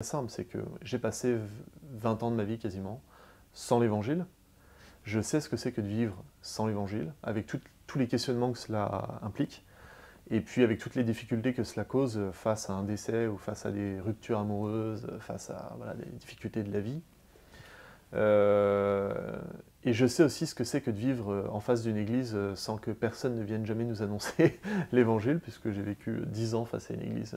C'est simple, c'est que j'ai passé 20 ans de ma vie quasiment sans l'évangile. Je sais ce que c'est que de vivre sans l'évangile, avec tous les questionnements que cela implique, et puis avec toutes les difficultés que cela cause face à un décès ou face à des ruptures amoureuses, face à des difficultés de la vie. Et je sais aussi ce que c'est que de vivre en face d'une église sans que personne ne vienne jamais nous annoncer l'évangile, puisque j'ai vécu 10 ans face à une église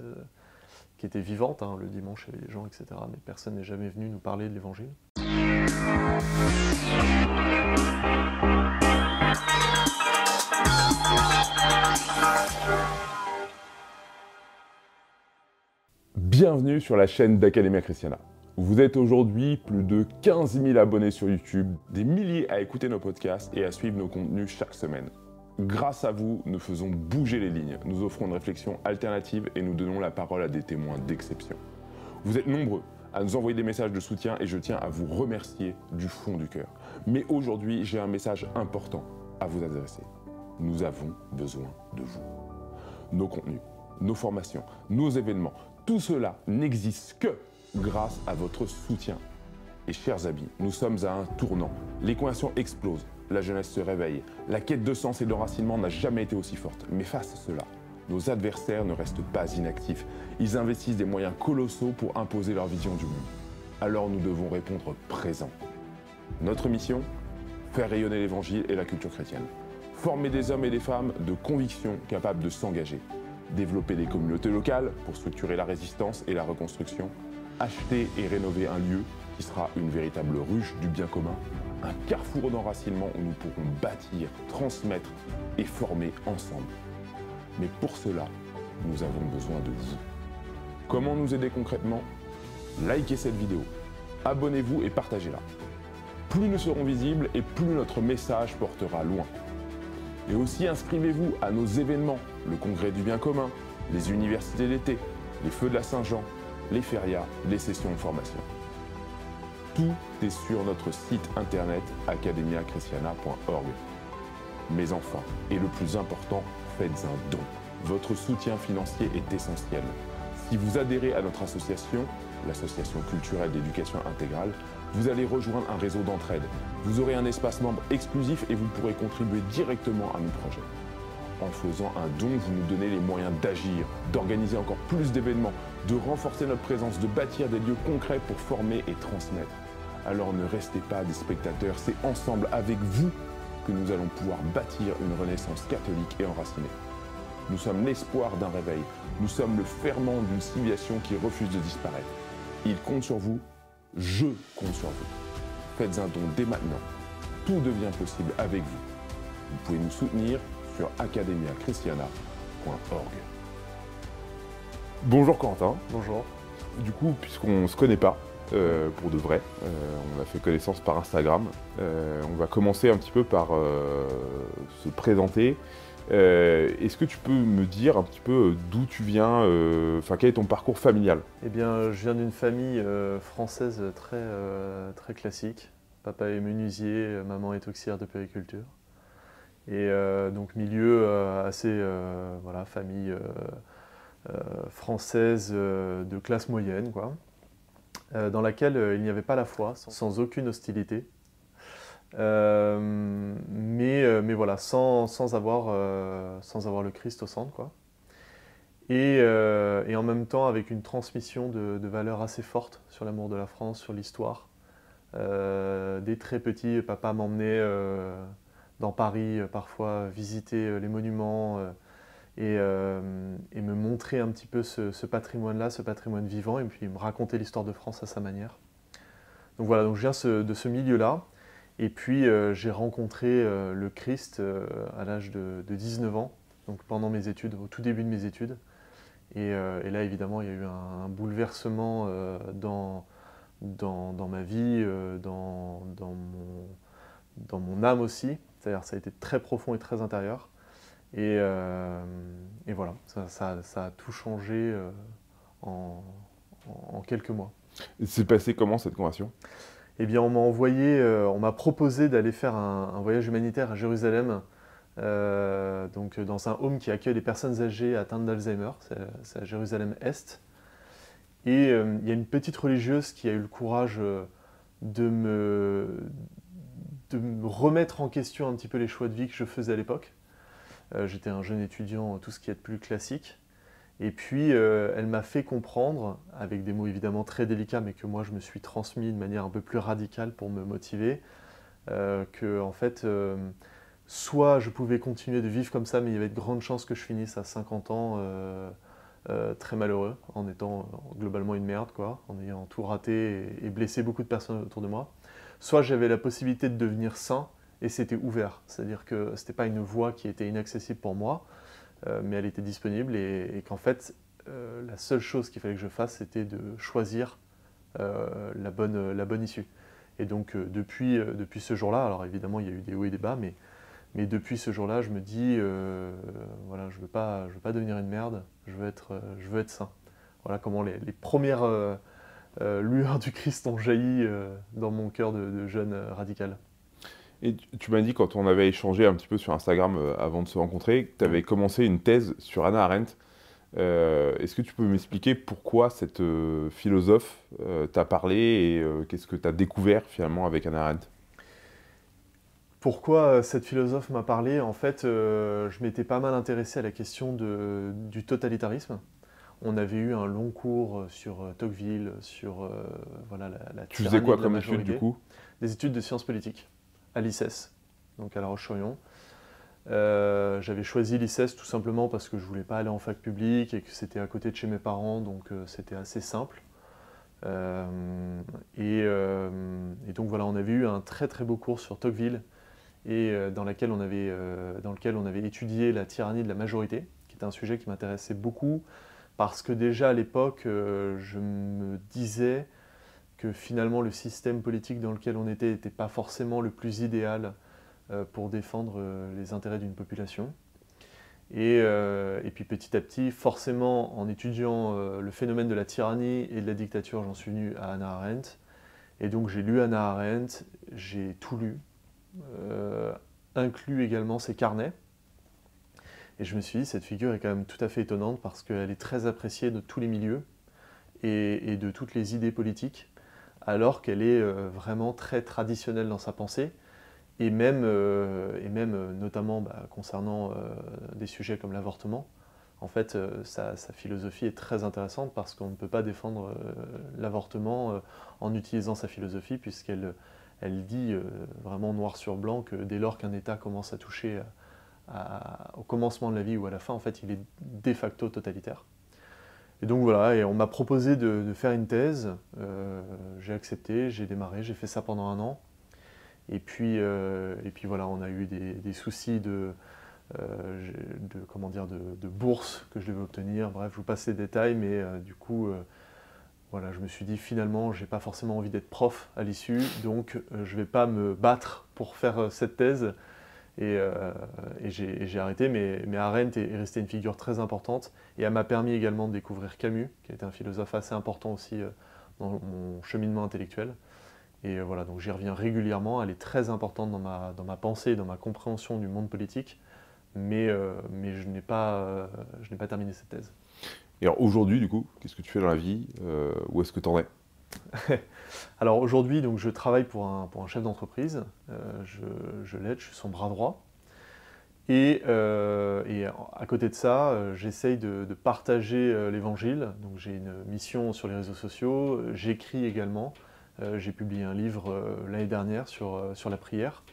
qui était vivante, hein, le dimanche il y avait des gens, etc. Mais personne n'est jamais venu nous parler de l'évangile. Bienvenue sur la chaîne d'Academia Christiana. Vous êtes aujourd'hui plus de 15 000 abonnés sur YouTube, des milliers à écouter nos podcasts et à suivre nos contenus chaque semaine. Grâce à vous, nous faisons bouger les lignes, nous offrons une réflexion alternative et nous donnons la parole à des témoins d'exception. Vous êtes nombreux à nous envoyer des messages de soutien et je tiens à vous remercier du fond du cœur. Mais aujourd'hui, j'ai un message important à vous adresser. Nous avons besoin de vous. Nos contenus, nos formations, nos événements, tout cela n'existe que grâce à votre soutien. Et chers amis, nous sommes à un tournant. Les conversions explosent, la jeunesse se réveille, la quête de sens et d'enracinement n'a jamais été aussi forte. Mais face à cela, nos adversaires ne restent pas inactifs. Ils investissent des moyens colossaux pour imposer leur vision du monde. Alors nous devons répondre présent. Notre mission ? Faire rayonner l'évangile et la culture chrétienne. Former des hommes et des femmes de conviction capables de s'engager. Développer des communautés locales pour structurer la résistance et la reconstruction. Acheter et rénover un lieu qui sera une véritable ruche du bien commun. Un carrefour d'enracinement où nous pourrons bâtir, transmettre et former ensemble. Mais pour cela, nous avons besoin de vous. Comment nous aider concrètement ? Likez cette vidéo, abonnez-vous et partagez-la. Plus nous serons visibles et plus notre message portera loin. Et aussi inscrivez-vous à nos événements, le congrès du bien commun, les universités d'été, les feux de la Saint-Jean, les férias, les sessions de formation. Tout est sur notre site internet academiachristiana.org. Mais enfin, et le plus important, faites un don. Votre soutien financier est essentiel. Si vous adhérez à notre association, l'association culturelle d'éducation intégrale, vous allez rejoindre un réseau d'entraide. Vous aurez un espace membre exclusif et vous pourrez contribuer directement à nos projets. En faisant un don, vous nous donnez les moyens d'agir, d'organiser encore plus d'événements, de renforcer notre présence, de bâtir des lieux concrets pour former et transmettre. Alors ne restez pas des spectateurs, c'est ensemble avec vous que nous allons pouvoir bâtir une renaissance catholique et enracinée. Nous sommes l'espoir d'un réveil, nous sommes le ferment d'une civilisation qui refuse de disparaître. Il compte sur vous, je compte sur vous. Faites un don dès maintenant, tout devient possible avec vous. Vous pouvez nous soutenir sur academiachristiana.org. Bonjour Corentin. Bonjour. Du coup, puisqu'on ne se connaît pas, pour de vrai, on a fait connaissance par Instagram, on va commencer un petit peu par se présenter. Est-ce que tu peux me dire un petit peu d'où tu viens, quel est ton parcours familial ? Eh bien, je viens d'une famille française très classique. Papa est menuisier, maman est auxiliaire de puériculture. Et donc milieu assez, famille française de classe moyenne, quoi, dans laquelle il n'y avait pas la foi, sans aucune hostilité. Mais voilà, sans avoir le Christ au centre, quoi. Et en même temps avec une transmission de valeurs assez fortes sur l'amour de la France, sur l'histoire. Dès très petit, papa m'emmenait dans Paris parfois visiter les monuments et me montrer un petit peu ce patrimoine-là, ce patrimoine vivant, et puis me raconter l'histoire de France à sa manière. Donc voilà, donc je viens de ce milieu-là. Et puis j'ai rencontré le Christ à l'âge de 19 ans, donc pendant mes études, au tout début de mes études. Et là, évidemment, il y a eu un bouleversement dans ma vie, dans mon âme aussi. C'est-à-dire ça a été très profond et très intérieur. Et voilà, ça a tout changé en quelques mois. C'est passé comment cette conversion ? Eh bien, on m'a proposé d'aller faire un voyage humanitaire à Jérusalem, donc dans un home qui accueille les personnes âgées atteintes d'Alzheimer, c'est à Jérusalem-Est. Et il y a une petite religieuse qui a eu le courage de me, de me remettre en question un petit peu les choix de vie que je faisais à l'époque. J'étais un jeune étudiant, tout ce qui est de plus classique. Et puis, elle m'a fait comprendre, avec des mots évidemment très délicats, mais que moi je me suis transmis de manière un peu plus radicale pour me motiver, que en fait, soit je pouvais continuer de vivre comme ça, mais il y avait de grandes chances que je finisse à 50 ans très malheureux, en étant globalement une merde, quoi, en ayant tout raté et blessé beaucoup de personnes autour de moi. Soit j'avais la possibilité de devenir saint, et c'était ouvert, c'est-à-dire que c'était pas une voie qui était inaccessible pour moi, mais elle était disponible, et qu'en fait, la seule chose qu'il fallait que je fasse, c'était de choisir la bonne issue. Et donc depuis ce jour-là, alors évidemment il y a eu des hauts et des bas, mais depuis ce jour-là, je me dis, voilà, je veux pas devenir une merde, je veux être saint. Voilà comment les premières lueurs du Christ ont jailli dans mon cœur de jeune radical. Et tu m'as dit, quand on avait échangé un petit peu sur Instagram avant de se rencontrer, que tu avais commencé une thèse sur Hannah Arendt. Est-ce que tu peux m'expliquer pourquoi cette philosophe t'a parlé et qu'est-ce que tu as découvert finalement avec Hannah Arendt? Pourquoi cette philosophe m'a parlé? En fait, je m'étais pas mal intéressé à la question du totalitarisme. On avait eu un long cours sur Tocqueville, sur voilà, la Tu faisais tyrannie quoi de la comme étude du majorité, coup? des études de sciences politiques à l'ICES, donc à La Roche-sur-Yon. J'avais choisi l'ICES tout simplement parce que je voulais pas aller en fac publique et que c'était à côté de chez mes parents, donc c'était assez simple. Et donc voilà, on avait eu un très très beau cours sur Tocqueville et dans lequel on avait étudié la tyrannie de la majorité, qui était un sujet qui m'intéressait beaucoup parce que déjà à l'époque, je me disais que finalement le système politique dans lequel on était n'était pas forcément le plus idéal pour défendre les intérêts d'une population. Et puis petit à petit, forcément, en étudiant le phénomène de la tyrannie et de la dictature, j'en suis venu à Hannah Arendt. Et donc j'ai lu Hannah Arendt, j'ai tout lu, euh, inclus également ses carnets. Et je me suis dit, cette figure est quand même tout à fait étonnante parce qu'elle est très appréciée de tous les milieux et de toutes les idées politiques, alors qu'elle est vraiment très traditionnelle dans sa pensée. Et même notamment concernant des sujets comme l'avortement, en fait, sa philosophie est très intéressante parce qu'on ne peut pas défendre l'avortement en utilisant sa philosophie, puisqu'elle dit vraiment noir sur blanc que dès lors qu'un État commence à toucher au commencement de la vie ou à la fin, en fait, il est de facto totalitaire. Et donc voilà, et on m'a proposé de faire une thèse, j'ai accepté, j'ai démarré, j'ai fait ça pendant un an. Et puis voilà, on a eu des soucis comment dire, de bourse que je devais obtenir. Bref, je vous passe les détails, mais du coup, voilà, je me suis dit finalement, j'ai pas forcément envie d'être prof à l'issue, donc je vais pas me battre pour faire cette thèse. Et j'ai arrêté, mais Arendt est restée une figure très importante et elle m'a permis également de découvrir Camus, qui était un philosophe assez important aussi dans mon cheminement intellectuel. Et voilà, donc j'y reviens régulièrement, elle est très importante dans ma pensée, dans ma compréhension du monde politique, mais je n'ai pas terminé cette thèse. Et alors aujourd'hui du coup, qu'est-ce que tu fais dans la vie? Où est-ce que tu en es? Alors aujourd'hui, donc, je travaille pour un chef d'entreprise, je l'aide, je suis son bras droit. Et à côté de ça, j'essaye de partager l'évangile. Donc j'ai une mission sur les réseaux sociaux, j'écris également. J'ai publié un livre l'année dernière sur la prière.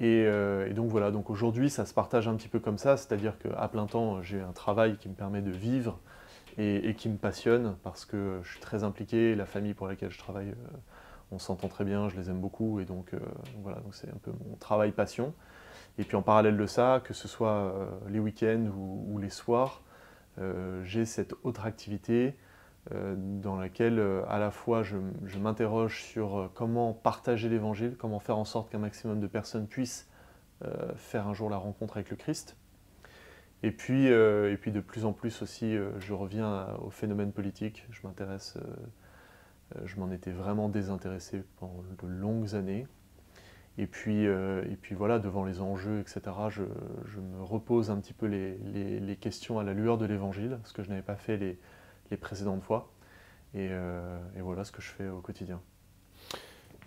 Et donc voilà, donc aujourd'hui ça se partage un petit peu comme ça, c'est-à-dire qu'à plein temps j'ai un travail qui me permet de vivre et qui me passionne parce que je suis très impliqué, la famille pour laquelle je travaille, on s'entend très bien, je les aime beaucoup et donc voilà, donc c'est un peu mon travail passion. Et puis en parallèle de ça, que ce soit les week-ends ou les soirs, j'ai cette autre activité dans laquelle à la fois je m'interroge sur comment partager l'évangile, comment faire en sorte qu'un maximum de personnes puissent faire un jour la rencontre avec le Christ. Et puis de plus en plus aussi, je reviens au phénomène politique. Je m'intéresse, je m'en étais vraiment désintéressé pendant de longues années. Et puis voilà, devant les enjeux, etc., je me repose un petit peu les questions à la lueur de l'Évangile, ce que je n'avais pas fait les précédentes fois. Et voilà ce que je fais au quotidien.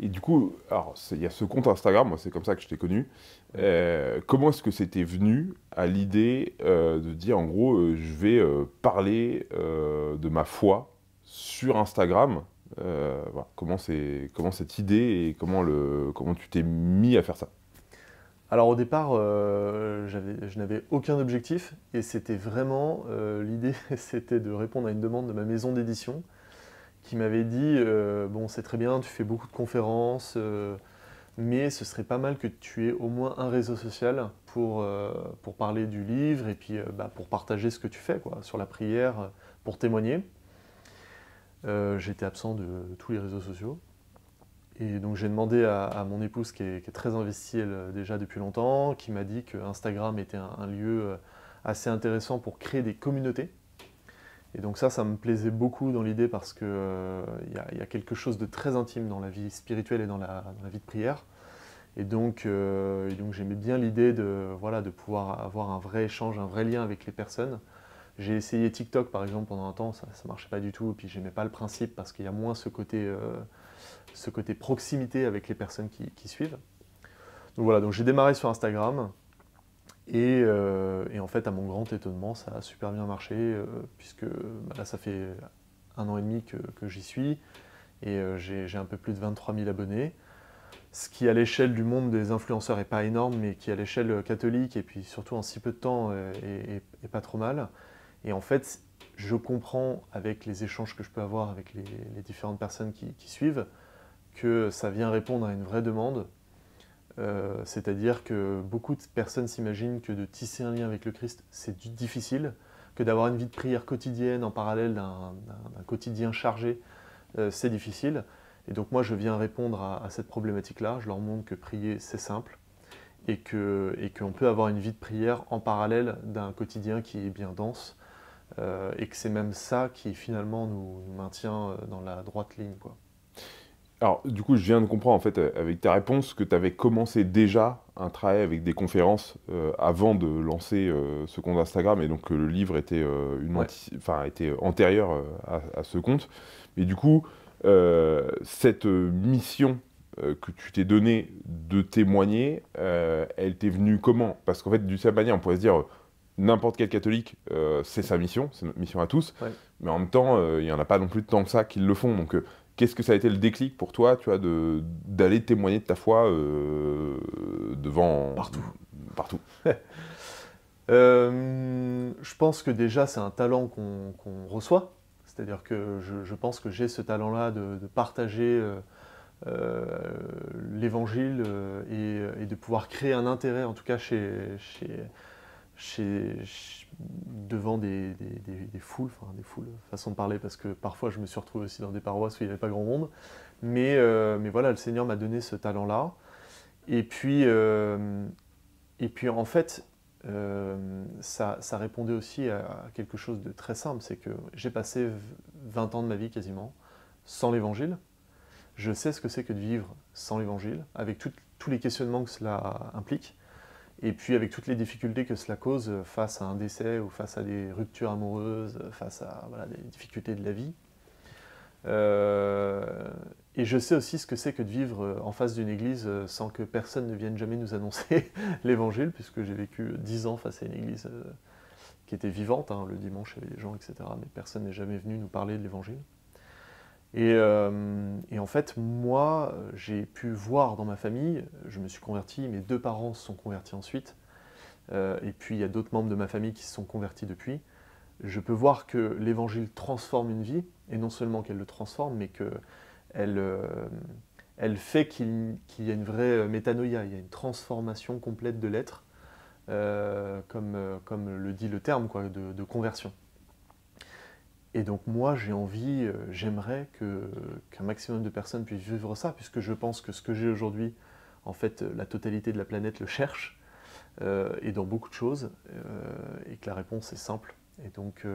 Et du coup, alors il y a ce compte Instagram, moi c'est comme ça que je t'ai connu. Comment est-ce que c'était venu à l'idée de dire en gros je vais parler de ma foi sur Instagram. Voilà. Comment cette idée et comment tu t'es mis à faire ça? Alors au départ, je n'avais aucun objectif et c'était vraiment l'idée, c'était de répondre à une demande de ma maison d'édition qui m'avait dit bon, c'est très bien, tu fais beaucoup de conférences, mais ce serait pas mal que tu aies au moins un réseau social pour parler du livre et puis pour partager ce que tu fais quoi, sur la prière, pour témoigner. J'étais absent de tous les réseaux sociaux. Et donc j'ai demandé à mon épouse qui est très investie elle, déjà depuis longtemps, qui m'a dit que Instagram était un lieu assez intéressant pour créer des communautés. Et donc ça me plaisait beaucoup dans l'idée parce que y a quelque chose de très intime dans la vie spirituelle et dans la vie de prière. Et donc j'aimais bien l'idée de pouvoir avoir un vrai échange, un vrai lien avec les personnes. J'ai essayé TikTok par exemple pendant un temps, ça ne marchait pas du tout, et puis j'aimais pas le principe parce qu'il y a moins ce côté proximité avec les personnes qui suivent. Donc voilà, donc j'ai démarré sur Instagram, et en fait à mon grand étonnement ça a super bien marché, puisque là ça fait 1 an et demi que j'y suis, et j'ai un peu plus de 23 000 abonnés. Ce qui à l'échelle du monde des influenceurs est pas énorme, mais qui à l'échelle catholique, et puis surtout en si peu de temps, est pas trop mal. Et en fait, je comprends avec les échanges que je peux avoir avec les différentes personnes qui suivent, que ça vient répondre à une vraie demande. C'est-à-dire que beaucoup de personnes s'imaginent que de tisser un lien avec le Christ, c'est difficile, que d'avoir une vie de prière quotidienne en parallèle d'un quotidien chargé, c'est difficile. Et donc moi, je viens répondre à cette problématique-là. Je leur montre que prier, c'est simple, et qu'on peut avoir une vie de prière en parallèle d'un quotidien qui est bien dense, et que c'est même ça qui finalement nous maintient dans la droite ligne, quoi. Alors, du coup, je viens de comprendre, en fait, avec ta réponse, que tu avais commencé déjà un travail avec des conférences avant de lancer ce compte Instagram, et donc que le livre était, Ouais. était antérieur à ce compte. Mais du coup, cette mission que tu t'es donnée de témoigner, elle t'est venue comment? Parce qu'en fait, d'une certaine manière, on pourrait se dire, n'importe quel catholique, c'est sa mission, c'est notre mission à tous, Ouais. mais en même temps, il n'y en a pas non plus tant que ça qui le font. Donc, qu'est-ce que ça a été le déclic pour toi, tu vois, d'aller témoigner de ta foi devant Partout. partout? Je pense que déjà c'est un talent qu'on reçoit, c'est-à-dire que je pense que j'ai ce talent-là de partager euh, l'évangile, et de pouvoir créer un intérêt, en tout cas devant des foules, enfin des foules, façon de parler, parce que parfois je me suis retrouvé aussi dans des paroisses où il n'y avait pas grand monde, mais voilà, le Seigneur m'a donné ce talent-là. Et puis, euh, et puis en fait, ça répondait aussi à quelque chose de très simple, c'est que j'ai passé 20 ans de ma vie quasiment sans l'évangile. Je sais ce que c'est que de vivre sans l'évangile, avec tous les questionnements que cela implique, et puis avec toutes les difficultés que cela cause face à un décès ou face à des ruptures amoureuses, face à voilà, des difficultés de la vie. Euh, et je sais aussi ce que c'est que de vivre en face d'une église sans que personne ne vienne jamais nous annoncer l'évangile, puisque j'ai vécu 10 ans face à une église qui était vivante, hein, le dimanche il y avait des gens, etc. Mais personne n'est jamais venu nous parler de l'évangile. Et en fait, moi, j'ai pu voir dans ma famille, je me suis converti, mes 2 parents se sont convertis ensuite, et puis il y a d'autres membres de ma famille qui se sont convertis depuis. Je peux voir que l'évangile transforme une vie, et non seulement qu'elle le transforme, mais qu'elle elle fait qu'il y a une vraie métanoïa, il y a une transformation complète de l'être, comme le dit le terme quoi, de conversion. Et donc moi j'ai envie, j'aimerais qu'un maximum de personnes puissent vivre ça, puisque je pense que ce que j'ai aujourd'hui, en fait la totalité de la planète le cherche, et dans beaucoup de choses, et que la réponse est simple. Et donc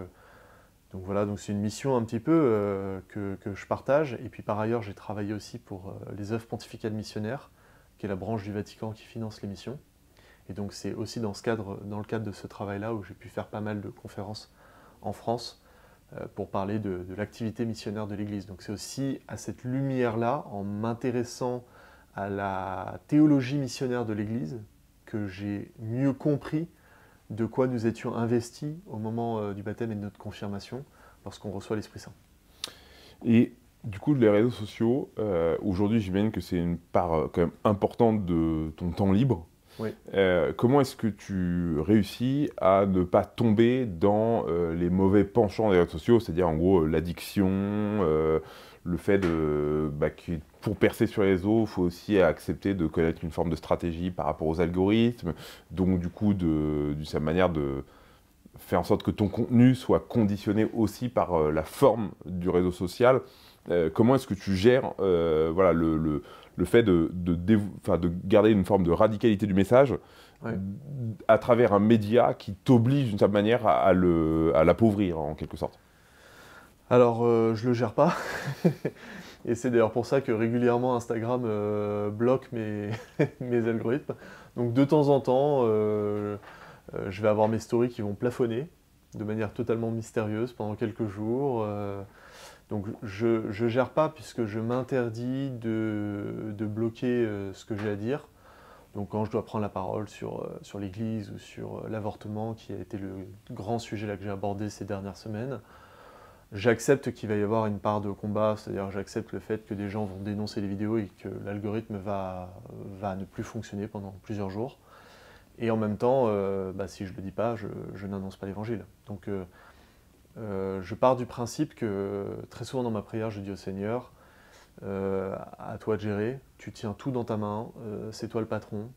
voilà, donc c'est une mission un petit peu que je partage. Et puis par ailleurs, j'ai travaillé aussi pour les œuvres pontificales missionnaires, qui est la branche du Vatican qui finance les missions. Et donc c'est aussi dans le cadre de ce travail-là où j'ai pu faire pas mal de conférences en France pour parler de l'activité missionnaire de l'Église. Donc c'est aussi à cette lumière-là, en m'intéressant à la théologie missionnaire de l'Église, que j'ai mieux compris de quoi nous étions investis au moment du baptême et de notre confirmation, lorsqu'on reçoit l'Esprit Saint. Et du coup, les réseaux sociaux, aujourd'hui, j'imagine que c'est une part quand même importante de ton temps libre. Oui. Comment est-ce que tu réussis à ne pas tomber dans les mauvais penchants des réseaux sociaux, c'est-à-dire en gros l'addiction, le fait que pour percer sur les réseaux, il faut aussi accepter de connaître une forme de stratégie par rapport aux algorithmes, donc du coup, d'une certaine manière de faire en sorte que ton contenu soit conditionné aussi par la forme du réseau social. Comment est-ce que tu gères voilà, le fait de garder une forme de radicalité du message à travers un média qui t'oblige d'une certaine manière à l'appauvrir en quelque sorte? Alors, je le gère pas. Et c'est d'ailleurs pour ça que régulièrement Instagram bloque mes algorithmes. Donc de temps en temps, je vais avoir mes stories qui vont plafonner de manière totalement mystérieuse pendant quelques jours. Donc je ne gère pas puisque je m'interdis de bloquer ce que j'ai à dire. Donc quand je dois prendre la parole sur l'Église ou sur l'avortement, qui a été le grand sujet là que j'ai abordé ces dernières semaines, j'accepte qu'il va y avoir une part de combat, c'est-à-dire j'accepte le fait que des gens vont dénoncer les vidéos et que l'algorithme va ne plus fonctionner pendant plusieurs jours. Et en même temps, si je ne le dis pas, je n'annonce pas l'évangile. Donc je pars du principe que très souvent dans ma prière, je dis au Seigneur, à toi de gérer, tu tiens tout dans ta main, c'est toi le patron,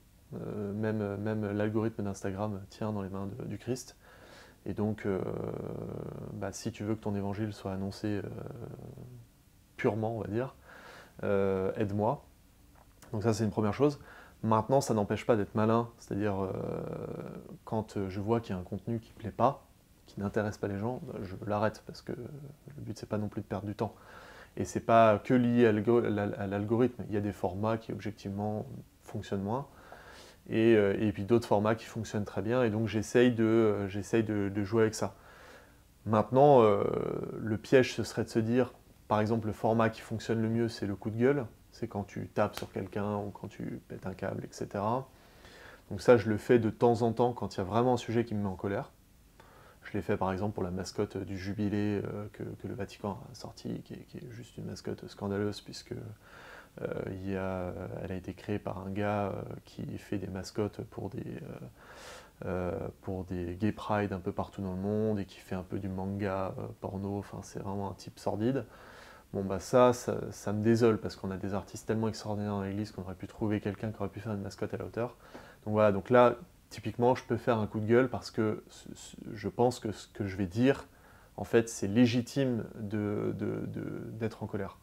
même l'algorithme d'Instagram tient dans les mains du Christ. Et donc, si tu veux que ton évangile soit annoncé purement, on va dire, aide-moi. Donc ça, c'est une première chose. Maintenant, ça n'empêche pas d'être malin, c'est-à-dire quand je vois qu'il y a un contenu qui ne plaît pas, qui n'intéresse pas les gens, je l'arrête, parce que le but, c'est pas non plus de perdre du temps. Et c'est pas que lié à l'algorithme, il y a des formats qui objectivement fonctionnent moins, et puis d'autres formats qui fonctionnent très bien, et donc j'essaye de jouer avec ça. Maintenant, le piège, ce serait de se dire, par exemple, le format qui fonctionne le mieux, c'est le coup de gueule, c'est quand tu tapes sur quelqu'un ou quand tu pètes un câble, etc. Donc ça, je le fais de temps en temps quand il y a vraiment un sujet qui me met en colère. Je l'ai fait par exemple pour la mascotte du jubilé que le Vatican a sorti, qui est juste une mascotte scandaleuse, puisque elle a été créée par un gars qui fait des mascottes pour des gay pride un peu partout dans le monde et qui fait un peu du manga porno, enfin c'est vraiment un type sordide. Bon ça me désole parce qu'on a des artistes tellement extraordinaires dans l'église qu'on aurait pu trouver quelqu'un qui aurait pu faire une mascotte à la hauteur. Donc voilà, donc là, typiquement, je peux faire un coup de gueule parce que je pense que ce que je vais dire, en fait, c'est légitime d'être en colère.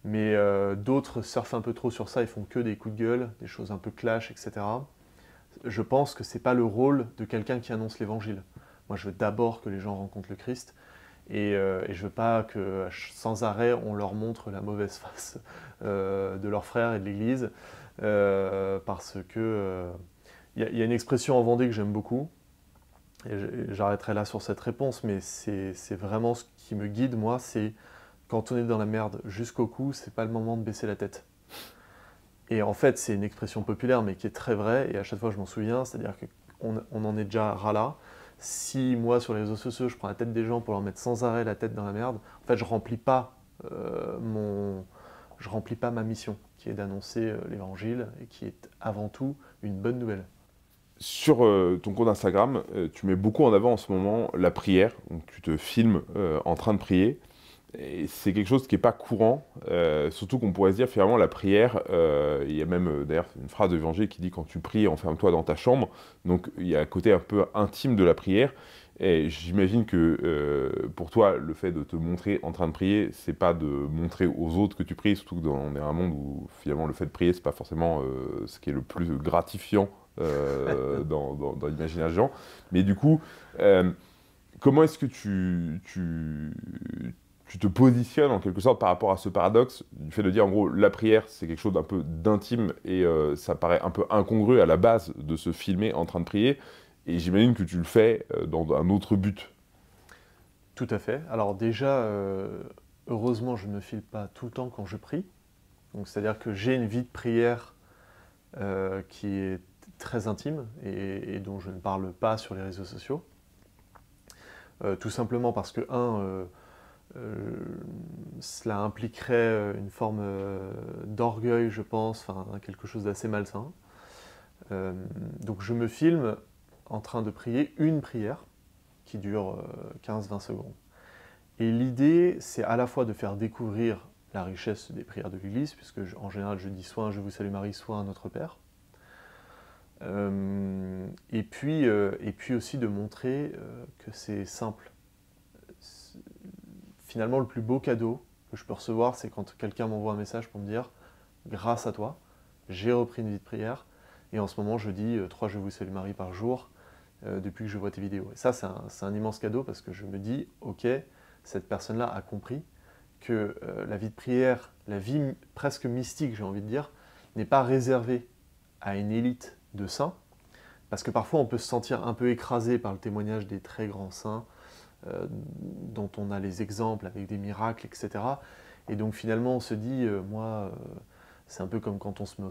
Mais d'autres surfent un peu trop sur ça, ils font que des coups de gueule, des choses un peu clash, etc. Je pense que c'est pas le rôle de quelqu'un qui annonce l'évangile. Moi, je veux d'abord que les gens rencontrent le Christ, et je veux pas que sans arrêt on leur montre la mauvaise face de leurs frères et de l'Église, parce que il y a une expression en Vendée que j'aime beaucoup, et j'arrêterai là sur cette réponse, mais c'est vraiment ce qui me guide, moi, c'est quand on est dans la merde jusqu'au cou, c'est pas le moment de baisser la tête. Et en fait, c'est une expression populaire, mais qui est très vraie, et à chaque fois je m'en souviens, c'est-à-dire qu'on en est déjà ras là. Si moi, sur les réseaux sociaux, je prends la tête des gens pour leur mettre sans arrêt la tête dans la merde, en fait, je remplis pas ma mission, qui est d'annoncer l'évangile, et qui est avant tout une bonne nouvelle. Sur ton compte Instagram, tu mets beaucoup en avant en ce moment la prière. Donc, tu te filmes en train de prier. Et c'est quelque chose qui n'est pas courant, surtout qu'on pourrait se dire finalement la prière, il y a même d'ailleurs une phrase de l'évangile qui dit quand tu pries, enferme-toi dans ta chambre. Donc il y a un côté un peu intime de la prière. Et j'imagine que pour toi, le fait de te montrer en train de prier, c'est pas de montrer aux autres que tu pries, surtout que on est dans un monde où finalement le fait de prier, c'est pas forcément ce qui est le plus gratifiant dans l'imaginaire des gens. Mais du coup, comment est-ce que tu te positionnes en quelque sorte par rapport à ce paradoxe du fait de dire en gros la prière c'est quelque chose d'un peu d'intime et ça paraît un peu incongru à la base de se filmer en train de prier, et j'imagine que tu le fais dans un autre but. Tout à fait. Alors déjà, heureusement, je ne me file pas tout le temps quand je prie. Donc c'est-à-dire que j'ai une vie de prière qui est très intime et dont je ne parle pas sur les réseaux sociaux. Tout simplement parce que, cela impliquerait une forme d'orgueil, je pense, enfin quelque chose d'assez malsain. Donc je me filme en train de prier une prière qui dure 15-20 secondes. Et l'idée, c'est à la fois de faire découvrir la richesse des prières de l'Église, puisque en général je dis soit un Je vous salue Marie, soit un Notre Père. Et puis aussi de montrer que c'est simple. Finalement, le plus beau cadeau que je peux recevoir, c'est quand quelqu'un m'envoie un message pour me dire « Grâce à toi, j'ai repris une vie de prière, et en ce moment je dis 3 Je vous salue Marie par jour depuis que je vois tes vidéos. » Et ça, c'est un immense cadeau parce que je me dis « Ok, cette personne-là a compris que la vie de prière, la vie presque mystique, j'ai envie de dire, n'est pas réservée à une élite de saints, parce que parfois on peut se sentir un peu écrasé par le témoignage des très grands saints, dont on a les exemples avec des miracles, etc. Et donc finalement on se dit, c'est un peu comme quand on se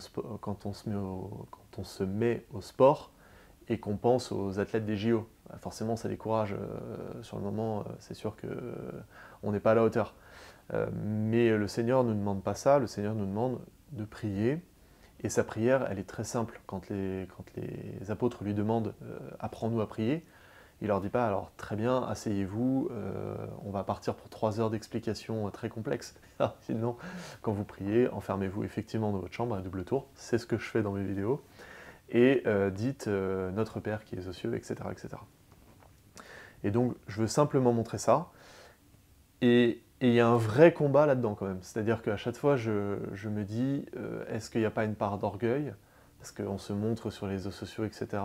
met au sport et qu'on pense aux athlètes des JO. Forcément ça décourage sur le moment, c'est sûr qu'on n'est pas à la hauteur. Mais le Seigneur ne nous demande pas ça, le Seigneur nous demande de prier. Et sa prière, elle est très simple. Quand les apôtres lui demandent « Apprends-nous à prier », il leur dit pas « Alors très bien, asseyez-vous, on va partir pour 3 heures d'explications très complexes. » Sinon, quand vous priez, enfermez-vous effectivement dans votre chambre à double tour, c'est ce que je fais dans mes vidéos, et dites Notre Père qui es aux cieux, etc., etc. Et donc, je veux simplement montrer ça, et il y a un vrai combat là-dedans quand même. C'est-à-dire qu'à chaque fois, je me dis, est-ce qu'il n'y a pas une part d'orgueil? Parce qu'on se montre sur les réseaux sociaux, etc.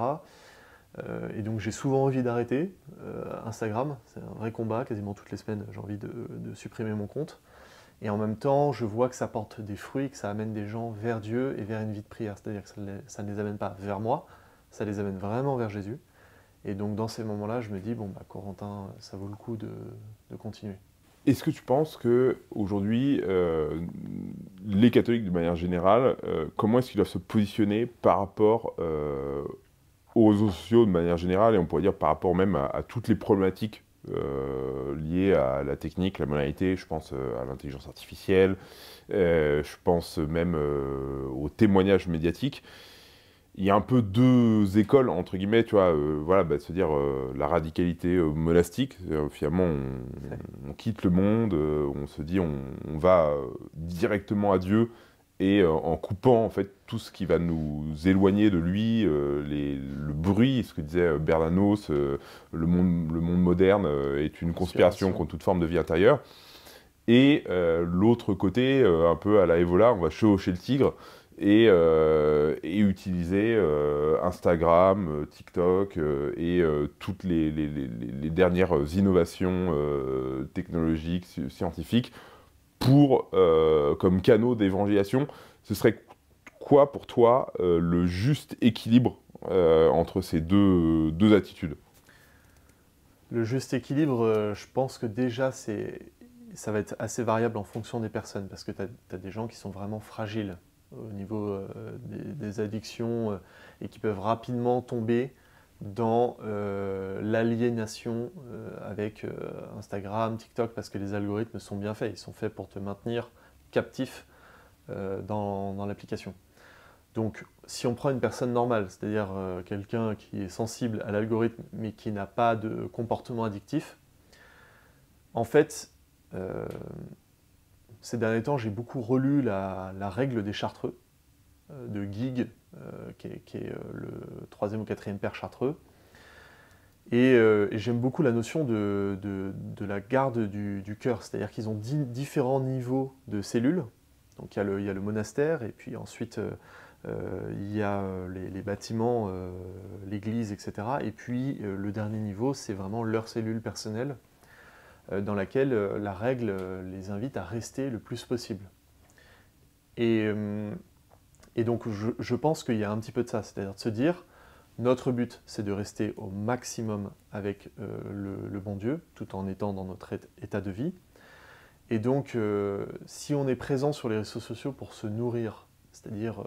Et donc j'ai souvent envie d'arrêter Instagram. C'est un vrai combat, quasiment toutes les semaines, j'ai envie de supprimer mon compte. Et en même temps, je vois que ça porte des fruits, que ça amène des gens vers Dieu et vers une vie de prière. C'est-à-dire que ça ne les amène pas vers moi, ça les amène vraiment vers Jésus. Et donc dans ces moments-là, je me dis, bon, bah, Corentin, ça vaut le coup de continuer. Est-ce que tu penses qu'aujourd'hui, les catholiques de manière générale, comment est-ce qu'ils doivent se positionner par rapport aux réseaux sociaux de manière générale, et on pourrait dire par rapport même à toutes les problématiques liées à la technique, la modernité, je pense à l'intelligence artificielle, je pense même au témoignage médiatique. Il y a un peu 2 écoles, entre guillemets, tu vois, voilà, de se dire la radicalité monastique, finalement on quitte le monde, on se dit on va directement à Dieu, et en coupant en fait tout ce qui va nous éloigner de lui, le bruit, ce que disait Bernanos, le monde moderne est une conspiration contre toute forme de vie intérieure. Et l'autre côté, un peu à la Evola, on va chevaucher le tigre et utiliser Instagram, TikTok et toutes les dernières innovations technologiques, scientifiques pour, comme canaux d'évangélisation. Ce serait quoi pour toi le juste équilibre entre ces deux attitudes? Le juste équilibre, je pense que déjà, ça va être assez variable en fonction des personnes, parce que tu as des gens qui sont vraiment fragiles au niveau des addictions et qui peuvent rapidement tomber dans l'aliénation avec Instagram, TikTok, parce que les algorithmes sont bien faits, ils sont faits pour te maintenir captif dans l'application. Donc, si on prend une personne normale, c'est-à-dire quelqu'un qui est sensible à l'algorithme mais qui n'a pas de comportement addictif, en fait, ces derniers temps, j'ai beaucoup relu la règle des Chartreux de Guigues, qui est le 3e ou 4e père Chartreux. Et j'aime beaucoup la notion de la garde du cœur, c'est-à-dire qu'ils ont différents niveaux de cellules. Donc il y a le monastère, et puis ensuite il y a les bâtiments, l'église, etc. Et puis le dernier niveau, c'est vraiment leur cellule personnelle, dans laquelle la règle les invite à rester le plus possible. Et donc je pense qu'il y a un petit peu de ça, c'est-à-dire de se dire, Notre but, c'est de rester au maximum avec le bon Dieu, tout en étant dans notre état de vie. Et donc, si on est présent sur les réseaux sociaux pour se nourrir, c'est-à-dire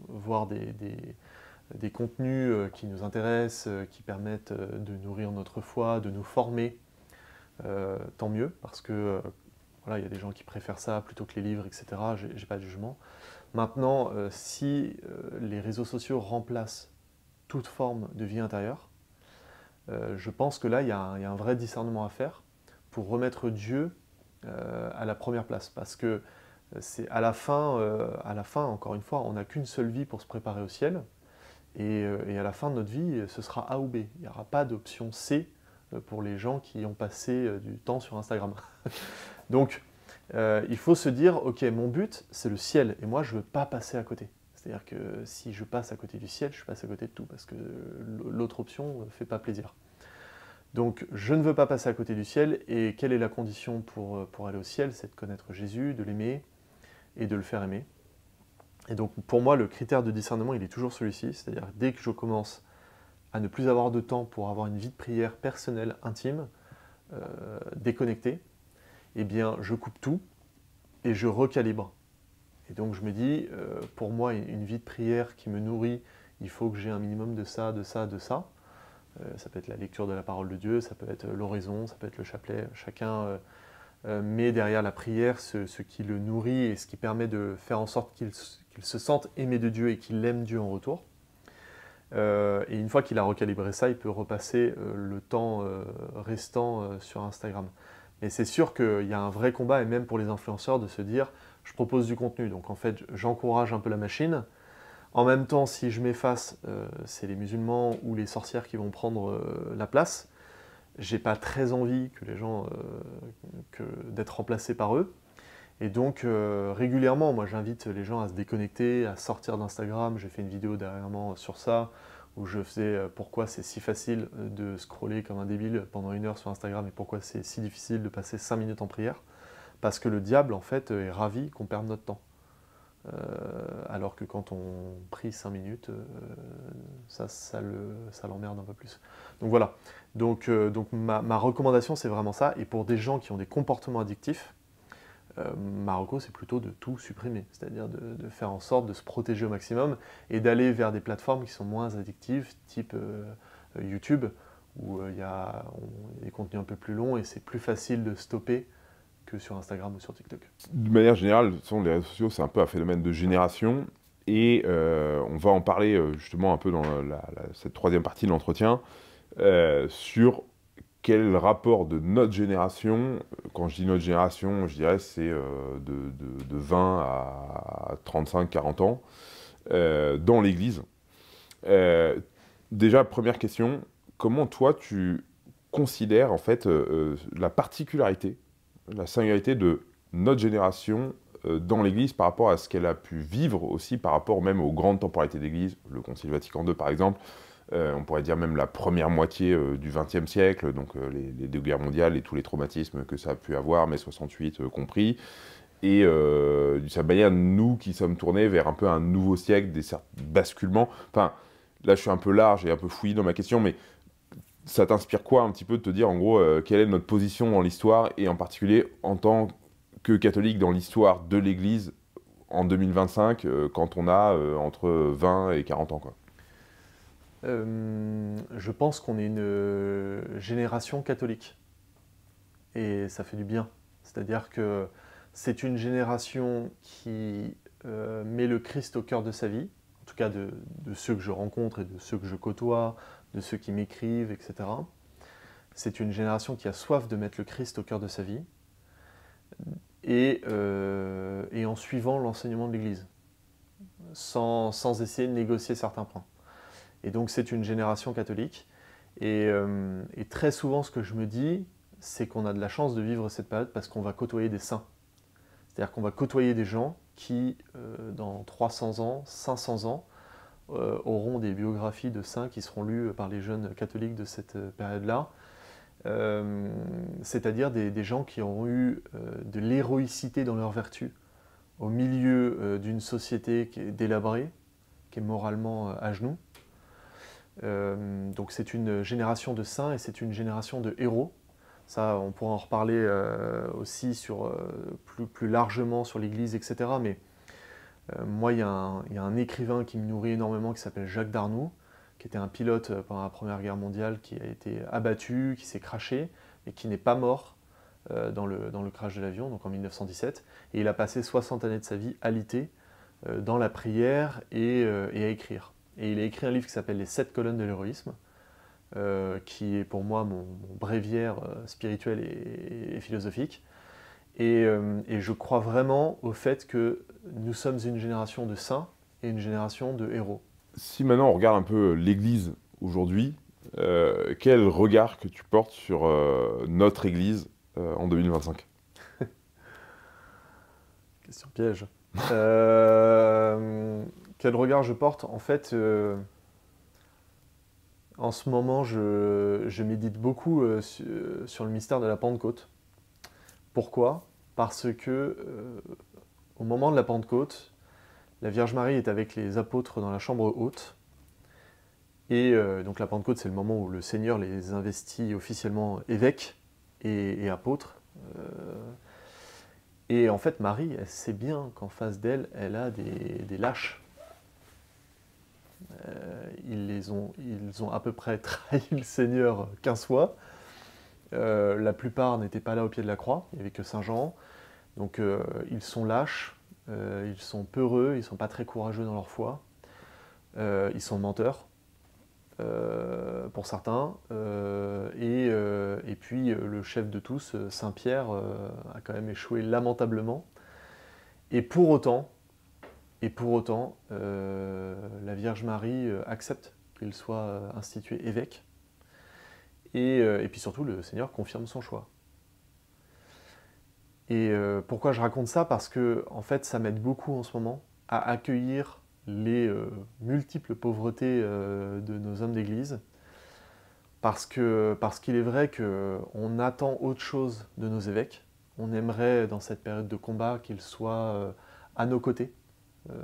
voir des contenus qui nous intéressent, qui permettent de nourrir notre foi, de nous former, tant mieux, parce que voilà, il y a des gens qui préfèrent ça plutôt que les livres, etc. J'ai pas de jugement. Maintenant, si les réseaux sociaux remplacent toute forme de vie intérieure, je pense que là, il y a un vrai discernement à faire pour remettre Dieu à la première place. Parce que c'est à la fin, encore une fois, on n'a qu'une seule vie pour se préparer au ciel. Et à la fin de notre vie, ce sera A ou B. Il n'y aura pas d'option C pour les gens qui ont passé du temps sur Instagram. Donc, il faut se dire, ok, mon but, c'est le ciel, et moi, je ne veux pas passer à côté. C'est-à-dire que si je passe à côté du ciel, je passe à côté de tout, parce que l'autre option ne fait pas plaisir. Donc, je ne veux pas passer à côté du ciel, et quelle est la condition pour aller au ciel? C'est de connaître Jésus, de l'aimer, et de le faire aimer. Et donc, pour moi, le critère de discernement, il est toujours celui-ci, c'est-à-dire dès que je commence à ne plus avoir de temps pour avoir une vie de prière personnelle, intime, déconnectée, eh bien, je coupe tout et je recalibre. Et donc, je me dis, pour moi, une vie de prière qui me nourrit, il faut que j'ai un minimum de ça, de ça, de ça. Ça peut être la lecture de la parole de Dieu, ça peut être l'oraison, ça peut être le chapelet. Chacun met derrière la prière ce qui le nourrit et ce qui permet de faire en sorte qu'il se sente aimé de Dieu et qu'il aime Dieu en retour. Et une fois qu'il a recalibré ça, il peut repasser le temps restant sur Instagram. Mais c'est sûr qu'il y a un vrai combat, et même pour les influenceurs, de se dire « je propose du contenu ». Donc en fait, j'encourage un peu la machine. En même temps, si je m'efface, c'est les musulmans ou les sorcières qui vont prendre la place. J'ai pas très envie que les gens d'être remplacés par eux. Et donc régulièrement, moi j'invite les gens à se déconnecter, à sortir d'Instagram. J'ai fait une vidéo dernièrement sur ça, où je faisais pourquoi c'est si facile de scroller comme un débile pendant 1 heure sur Instagram et pourquoi c'est si difficile de passer 5 minutes en prière. Parce que le diable, en fait, est ravi qu'on perde notre temps. Alors que quand on prie 5 minutes, ça l'emmerde un peu plus. Donc voilà. Donc ma recommandation, c'est vraiment ça. Et pour des gens qui ont des comportements addictifs, ma reco, c'est plutôt de tout supprimer, c'est-à-dire de faire en sorte de se protéger au maximum et d'aller vers des plateformes qui sont moins addictives, type YouTube, où il y a des contenus un peu plus longs et c'est plus facile de stopper que sur Instagram ou sur TikTok. De manière générale, les réseaux sociaux, c'est un peu un phénomène de génération. Et on va en parler justement un peu dans cette troisième partie de l'entretien, sur quel rapport de notre génération, quand je dis notre génération, je dirais c'est de 20 à 35-40 ans, dans l'Église. Déjà, première question, comment toi tu considères en fait la particularité, la singularité de notre génération dans l'Église par rapport à ce qu'elle a pu vivre aussi par rapport même aux grandes temporalités d'Église, le Concile Vatican II par exemple, on pourrait dire même la première moitié du XXe siècle, donc les deux guerres mondiales et tous les traumatismes que ça a pu avoir, mai 68 compris, et d'une certaine manière, nous qui sommes tournés vers un peu un nouveau siècle, des basculements. Enfin, là je suis un peu large et un peu fouillis dans ma question, mais ça t'inspire quoi un petit peu de te dire en gros quelle est notre position dans l'histoire, et en particulier en tant que catholique dans l'histoire de l'Église en 2025, quand on a entre 20 et 40 ans, quoi. Je pense qu'on est une génération catholique. Et ça fait du bien. C'est-à-dire que c'est une génération qui met le Christ au cœur de sa vie, en tout cas de ceux que je rencontre et de ceux que je côtoie, de ceux qui m'écrivent, etc. C'est une génération qui a soif de mettre le Christ au cœur de sa vie, et en suivant l'enseignement de l'Église, sans essayer de négocier certains points. Et donc c'est une génération catholique. Et très souvent, ce que je me dis, c'est qu'on a de la chance de vivre cette période parce qu'on va côtoyer des saints. C'est-à-dire qu'on va côtoyer des gens qui, dans 300 ans, 500 ans, auront des biographies de saints qui seront lues par les jeunes catholiques de cette période-là. C'est-à-dire des gens qui auront eu de l'héroïcité dans leur vertu au milieu d'une société qui est délabrée, qui est moralement à genoux. Donc c'est une génération de saints et c'est une génération de héros. Ça, on pourra en reparler aussi plus largement sur l'Église, etc. Mais moi, il y a un écrivain qui me nourrit énormément qui s'appelle Jacques Darnoux, qui était un pilote pendant la Première Guerre mondiale, qui a été abattu, qui s'est crashé, mais qui n'est pas mort dans le crash de l'avion, donc en 1917. Et il a passé 60 années de sa vie alité dans la prière et à écrire. Et il a écrit un livre qui s'appelle Les 7 colonnes de l'héroïsme, qui est pour moi mon bréviaire spirituel et philosophique. Et je crois vraiment au fait que nous sommes une génération de saints et une génération de héros. Si maintenant on regarde un peu l'Église aujourd'hui, quel regard que tu portes sur notre Église en 2025? Question piège. Quel regard je porte? En fait, en ce moment, je médite beaucoup sur le mystère de la Pentecôte. Pourquoi? Parce que au moment de la Pentecôte, la Vierge Marie est avec les apôtres dans la chambre haute. Et donc la Pentecôte, c'est le moment où le Seigneur les investit officiellement évêques et apôtres. Et en fait, Marie, elle sait bien qu'en face d'elle, elle a des lâches. Ils ont à peu près trahi le Seigneur 15 fois. La plupart n'étaient pas là au pied de la croix, il n'y avait que Saint Jean. Donc ils sont lâches, ils sont peureux, ils ne sont pas très courageux dans leur foi. Ils sont menteurs, pour certains. Et puis le chef de tous, Saint Pierre, a quand même échoué lamentablement. Et pour autant, la Vierge Marie accepte qu'il soit institué évêque. Et puis surtout, le Seigneur confirme son choix. Et pourquoi je raconte ça? Parce que en fait, ça m'aide beaucoup en ce moment à accueillir les multiples pauvretés de nos hommes d'église. Parce qu'il est vrai qu'on attend autre chose de nos évêques. On aimerait, dans cette période de combat, qu'ils soient à nos côtés,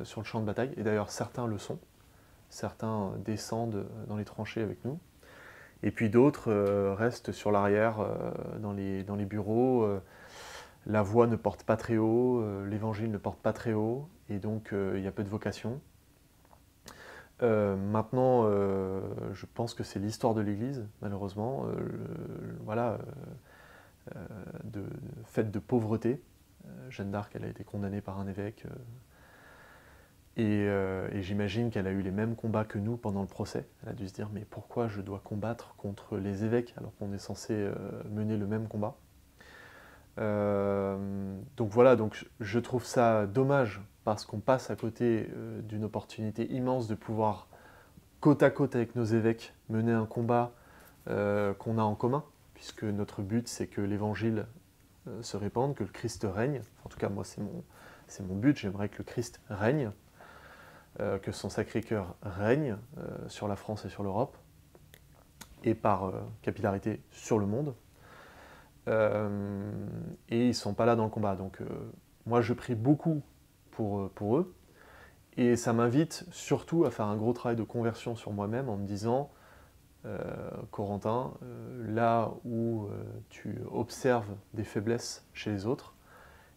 sur le champ de bataille. Et d'ailleurs, certains le sont. Certains descendent dans les tranchées avec nous. Et puis d'autres restent sur l'arrière, dans les bureaux. La voix ne porte pas très haut, l'évangile ne porte pas très haut, et donc il y a peu de vocation. Maintenant, je pense que c'est l'histoire de l'Église, malheureusement, faite de pauvreté. Jeanne d'Arc, elle a été condamnée par un évêque, et j'imagine qu'elle a eu les mêmes combats que nous pendant le procès. Elle a dû se dire, mais pourquoi je dois combattre contre les évêques alors qu'on est censé mener le même combat? Donc voilà, donc je trouve ça dommage parce qu'on passe à côté d'une opportunité immense de pouvoir, côte à côte avec nos évêques, mener un combat qu'on a en commun, puisque notre but c'est que l'évangile se répande, que le Christ règne. En tout cas, moi c'est mon but, j'aimerais que le Christ règne, que son Sacré-Cœur règne sur la France et sur l'Europe, et par capillarité sur le monde. Et ils ne sont pas là dans le combat. Donc moi je prie beaucoup pour eux, et ça m'invite surtout à faire un gros travail de conversion sur moi-même en me disant, Corentin, là où tu observes des faiblesses chez les autres,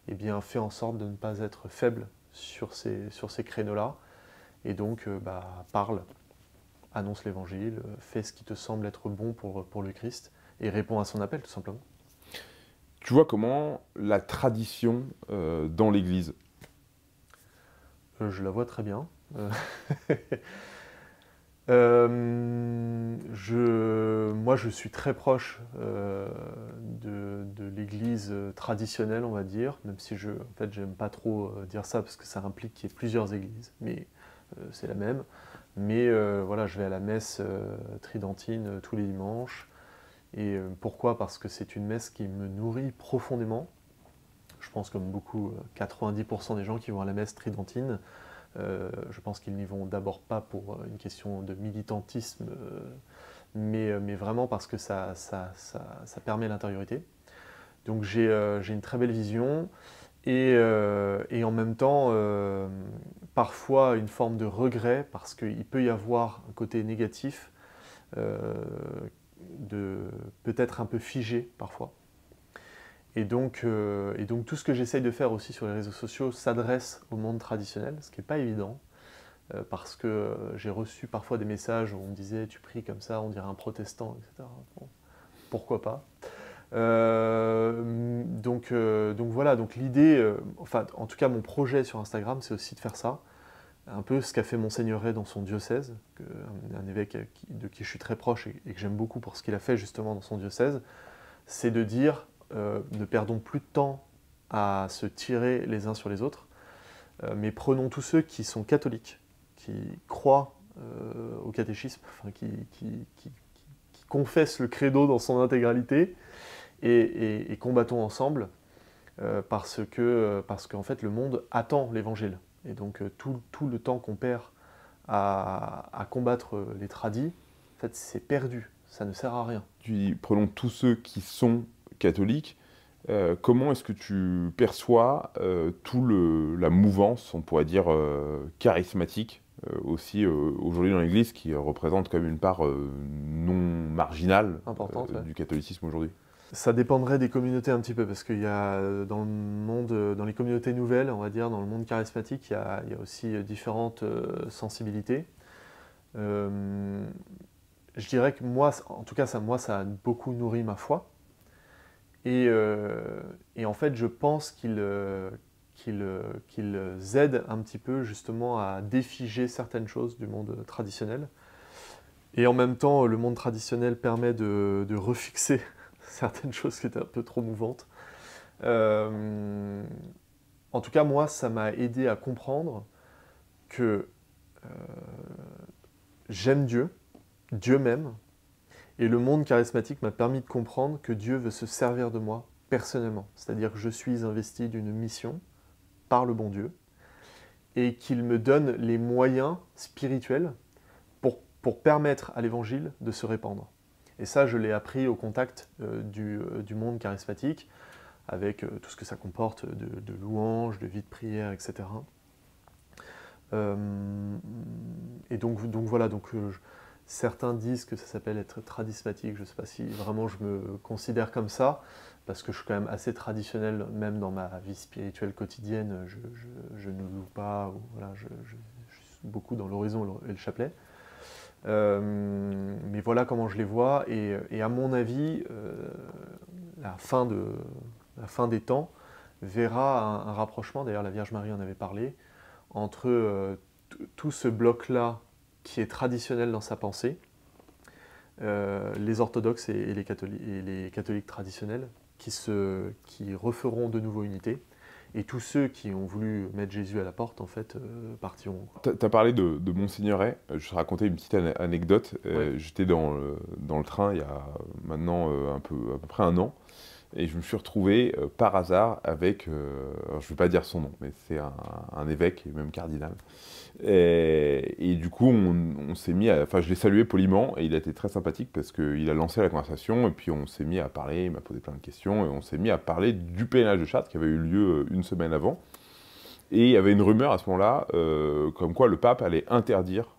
eh bien fais en sorte de ne pas être faible sur ces créneaux-là, et donc parle, annonce l'évangile, fais ce qui te semble être bon pour le Christ, et réponds à son appel tout simplement. Tu vois comment la tradition dans l'Église? Je la vois très bien. Moi, je suis très proche de l'Église traditionnelle, on va dire, même si en fait, j'aime pas trop dire ça parce que ça implique qu'il y ait plusieurs églises, mais c'est la même. Mais voilà, je vais à la messe tridentine tous les dimanches. Et pourquoi? Parce que c'est une messe qui me nourrit profondément. Je pense comme beaucoup, 90% des gens qui vont à la messe tridentine, je pense qu'ils n'y vont d'abord pas pour une question de militantisme, mais vraiment parce que ça permet l'intériorité. Donc j'ai une très belle vision, et en même temps, parfois une forme de regret, parce qu'il peut y avoir un côté négatif de peut-être un peu figé parfois. Et donc tout ce que j'essaye de faire aussi sur les réseaux sociaux s'adresse au monde traditionnel, ce qui n'est pas évident, parce que j'ai reçu parfois des messages où on me disait tu pries comme ça, on dirait un protestant, etc. Bon, pourquoi pas. Donc voilà, donc l'idée, enfin en tout cas mon projet sur Instagram, c'est aussi de faire ça, un peu ce qu'a fait Monseigneur Ray dans son diocèse, un évêque de qui je suis très proche et que j'aime beaucoup pour ce qu'il a fait justement dans son diocèse, c'est de dire ne perdons plus de temps à se tirer les uns sur les autres, mais prenons tous ceux qui sont catholiques, qui croient au catéchisme, enfin, qui confessent le credo dans son intégralité, et combattons ensemble, parce qu'en fait le monde attend l'évangile. Et donc tout le temps qu'on perd à combattre les tradis, en fait c'est perdu, ça ne sert à rien. Tu dis, prenons tous ceux qui sont catholiques. Comment est-ce que tu perçois la mouvance, on pourrait dire, charismatique, aussi aujourd'hui dans l'Église, qui représente quand même une part non marginale Importante, ouais. du catholicisme aujourd'hui? Ça dépendrait des communautés un petit peu, parce qu'il y a dans le monde, dans les communautés nouvelles, on va dire, dans le monde charismatique, il y a aussi différentes sensibilités. Je dirais que moi, en tout cas, moi, ça a beaucoup nourri ma foi. Et en fait, je pense qu'ils aident un petit peu justement à défiger certaines choses du monde traditionnel. Et en même temps, le monde traditionnel permet de refixer certaines choses qui étaient un peu trop mouvantes. En tout cas, moi, ça m'a aidé à comprendre que j'aime Dieu, Dieu m'aime, et le monde charismatique m'a permis de comprendre que Dieu veut se servir de moi personnellement. C'est-à-dire que je suis investi d'une mission par le bon Dieu, et qu'il me donne les moyens spirituels pour permettre à l'évangile de se répandre. Et ça, je l'ai appris au contact du monde charismatique, avec tout ce que ça comporte de louanges, de vie de prière, etc. Et donc voilà, certains disent que ça s'appelle être tradismatique. Je ne sais pas si vraiment je me considère comme ça, parce que je suis quand même assez traditionnel, même dans ma vie spirituelle quotidienne. Je ne loue pas, ou voilà, je suis beaucoup dans l'horizon et le chapelet. Mais voilà comment je les vois, et à mon avis, la fin des temps verra un rapprochement, d'ailleurs la Vierge Marie en avait parlé, entre tout ce bloc-là qui est traditionnel dans sa pensée, les orthodoxes et les catholiques traditionnels, qui referont de nouveau unité, et tous ceux qui ont voulu mettre Jésus à la porte, en fait, partiront. Tu as parlé de Monseigneur Ray. Je te racontais une petite anecdote. Ouais. J'étais dans le train il y a maintenant à peu près un an, et je me suis retrouvé par hasard avec, alors je ne vais pas dire son nom, mais c'est un évêque, et même cardinal. Et du coup, on s'est mis enfin, je l'ai salué poliment, et il a été très sympathique parce qu'il a lancé la conversation, et puis on s'est mis à parler, il m'a posé plein de questions, et on s'est mis à parler du pèlerinage de Chartres qui avait eu lieu une semaine avant. Et il y avait une rumeur à ce moment-là, comme quoi le pape allait interdire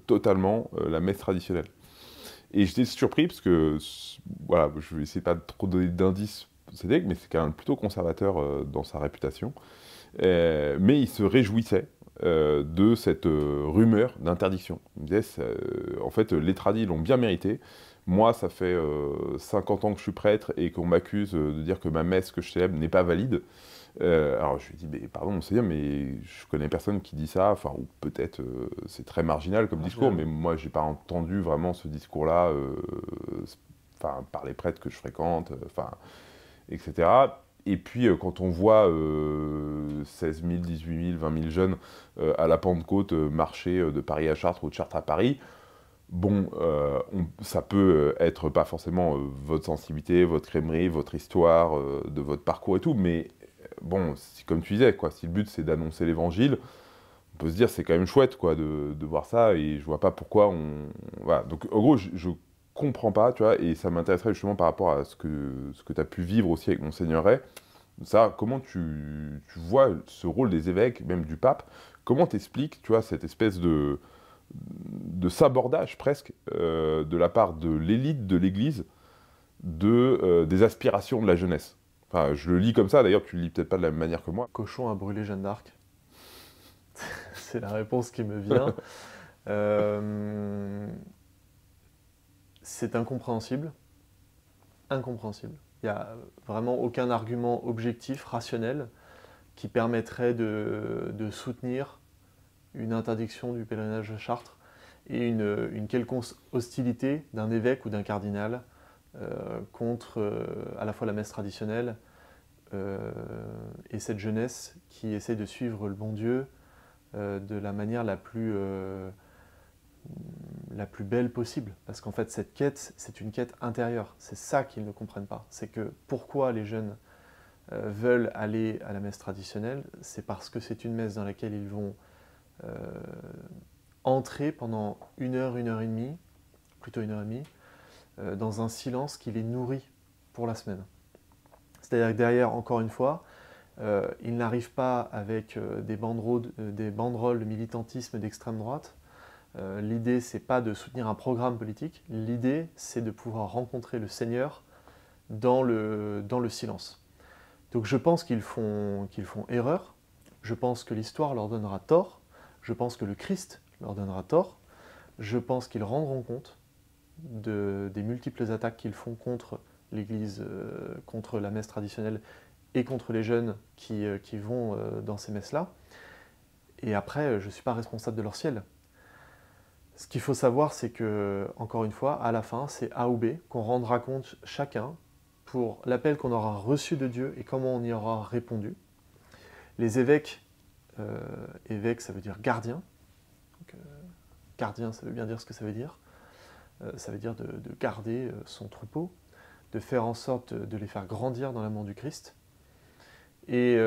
totalement la messe traditionnelle. Et j'étais surpris parce que, voilà, je vais essayer pas de trop donner d'indices, mais c'est quand même plutôt conservateur dans sa réputation. Mais il se réjouissait de cette rumeur d'interdiction. Il me disait, en fait, les tradis l'ont bien mérité. Moi, ça fait 50 ans que je suis prêtre et qu'on m'accuse de dire que ma messe que je célèbre n'est pas valide. Alors je lui ai dit, mais pardon, monseigneur, mais je connais personne qui dit ça, enfin, ou peut-être c'est très marginal comme discours, mais moi j'ai pas entendu vraiment ce discours-là par les prêtres que je fréquente, etc. Et puis quand on voit 16 000, 18 000, 20 000 jeunes à la Pentecôte marcher de Paris à Chartres ou de Chartres à Paris, bon, ça peut être pas forcément votre sensibilité, votre crèmerie, votre histoire, de votre parcours et tout, mais bon, comme tu disais, quoi, si le but c'est d'annoncer l'évangile, on peut se dire c'est quand même chouette quoi, de voir ça, et je vois pas pourquoi on... Voilà. Donc en gros, je comprends pas, tu vois, et ça m'intéresserait justement par rapport à ce que tu as pu vivre aussi avec Monseigneur Ray. Ça, comment tu vois ce rôle des évêques, même du pape, comment t'expliques, tu vois, cette espèce de sabordage presque de la part de l'élite de l'Église des aspirations de la jeunesse. Enfin, je le lis comme ça, d'ailleurs tu le lis peut-être pas de la même manière que moi. Cochon a brûlé Jeanne d'Arc. C'est la réponse qui me vient. C'est incompréhensible. Incompréhensible. Il n'y a vraiment aucun argument objectif, rationnel, qui permettrait de soutenir une interdiction du pèlerinage de Chartres et une quelconque hostilité d'un évêque ou d'un cardinal contre à la fois la messe traditionnelle et cette jeunesse qui essaie de suivre le bon Dieu de la manière la plus belle possible. Parce qu'en fait, cette quête, c'est une quête intérieure. C'est ça qu'ils ne comprennent pas. C'est que pourquoi les jeunes veulent aller à la messe traditionnelle, c'est parce que c'est une messe dans laquelle ils vont entrer pendant 1 heure, 1 heure et demie, plutôt 1 heure et demie, dans un silence qui les nourrit pour la semaine. C'est-à-dire que derrière, encore une fois, ils n'arrivent pas avec des banderoles de militantisme d'extrême droite. L'idée, c'est pas de soutenir un programme politique. L'idée, c'est de pouvoir rencontrer le Seigneur dans le silence. Donc je pense qu'ils font erreur. Je pense que l'histoire leur donnera tort. Je pense que le Christ leur donnera tort. Je pense qu'ils rendront compte des multiples attaques qu'ils font contre l'Église, contre la messe traditionnelle et contre les jeunes qui vont dans ces messes-là. Et après, je ne suis pas responsable de leur ciel. Ce qu'il faut savoir, c'est que, encore une fois, à la fin, c'est A ou B qu'on rendra compte chacun pour l'appel qu'on aura reçu de Dieu et comment on y aura répondu. Les évêques, évêque ça veut dire gardien. Donc, gardien, ça veut bien dire ce que ça veut dire. Ça veut dire de garder son troupeau, de faire en sorte de les faire grandir dans l'amour du Christ. Et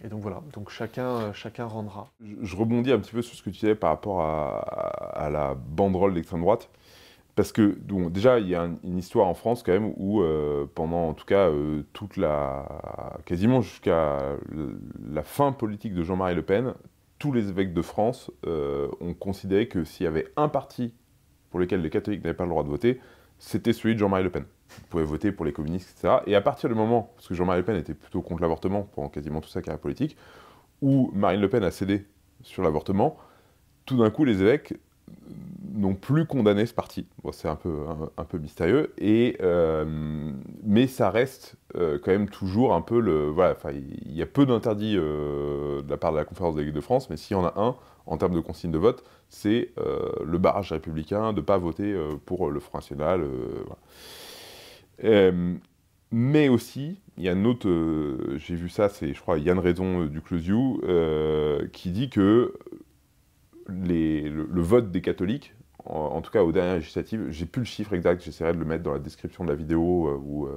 donc voilà, donc chacun rendra. Je rebondis un petit peu sur ce que tu disais par rapport à la banderole d'extrême droite. Parce que, donc, déjà, il y a une histoire en France, quand même, où, pendant, en tout cas, quasiment jusqu'à la fin politique de Jean-Marie Le Pen, tous les évêques de France ont considéré que s'il y avait un parti pour lequel les catholiques n'avaient pas le droit de voter, c'était celui de Jean-Marie Le Pen. Vous pouvez voter pour les communistes, etc. Et à partir du moment, parce que Jean-Marie Le Pen était plutôt contre l'avortement pendant quasiment toute sa carrière politique, où Marine Le Pen a cédé sur l'avortement, tout d'un coup, les évêques n'ont plus condamné ce parti. Bon, c'est un peu mystérieux, mais ça reste quand même toujours un peu le... Voilà, il y a peu d'interdits de la part de la Conférence des évêques de France, mais s'il y en a un, en termes de consigne de vote, c'est le barrage républicain, de ne pas voter pour le Front National. Voilà. Mais aussi, il y a une autre... j'ai vu ça, c'est, je crois, Yann Raison du Closiou, qui dit que le vote des catholiques, en tout cas aux dernières législatives, j'ai plus le chiffre exact, j'essaierai de le mettre dans la description de la vidéo ou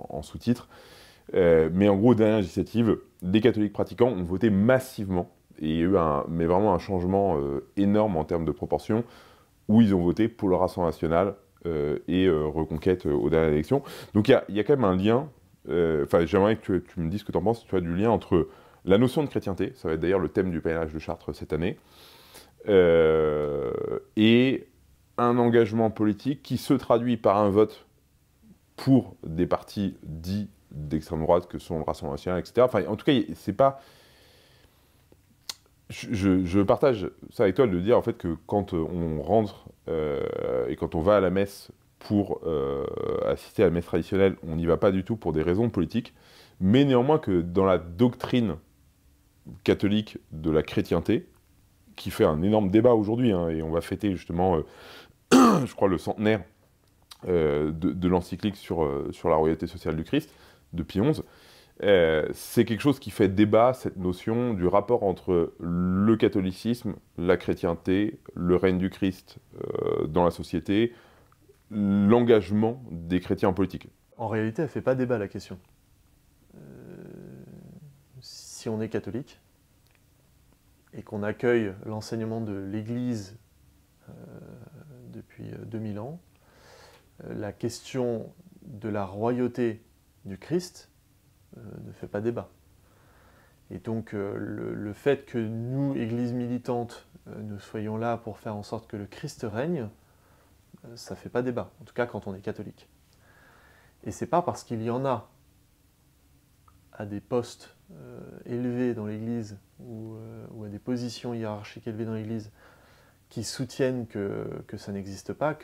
en sous-titre, mais en gros, aux dernières législatives, les catholiques pratiquants ont voté massivement, et il y a eu mais vraiment un changement énorme en termes de proportion, où ils ont voté pour le Rassemblement national et Reconquête aux dernières élections. Donc il y a quand même un lien, j'aimerais que tu me dises ce que tu en penses, tu as du lien entre la notion de chrétienté, ça va être d'ailleurs le thème du pèlerinage de Chartres cette année, et un engagement politique qui se traduit par un vote pour des partis dits d'extrême droite que sont le Rassemblement national, etc. Enfin, en tout cas, c'est pas... Je partage ça avec toi de dire en fait que quand on rentre et quand on va à la messe pour assister à la messe traditionnelle, on n'y va pas du tout pour des raisons politiques, mais néanmoins que dans la doctrine catholique de la chrétienté, qui fait un énorme débat aujourd'hui, hein, et on va fêter justement, je crois, le centenaire de l'encyclique sur la royauté sociale du Christ, de Pie XI, c'est quelque chose qui fait débat, cette notion du rapport entre le catholicisme, la chrétienté, le règne du Christ dans la société, l'engagement des chrétiens en politique. En réalité, elle ne fait pas débat, la question. Si on est catholique et qu'on accueille l'enseignement de l'Église depuis 2000 ans, la question de la royauté du Christ ne fait pas débat. Et donc le fait que nous, Église militante, nous soyons là pour faire en sorte que le Christ règne, ça ne fait pas débat, en tout cas quand on est catholique. Et c'est pas parce qu'il y en a à des postes élevés dans l'Église ou à des positions hiérarchiques élevées dans l'Église qui soutiennent que ça n'existe pas,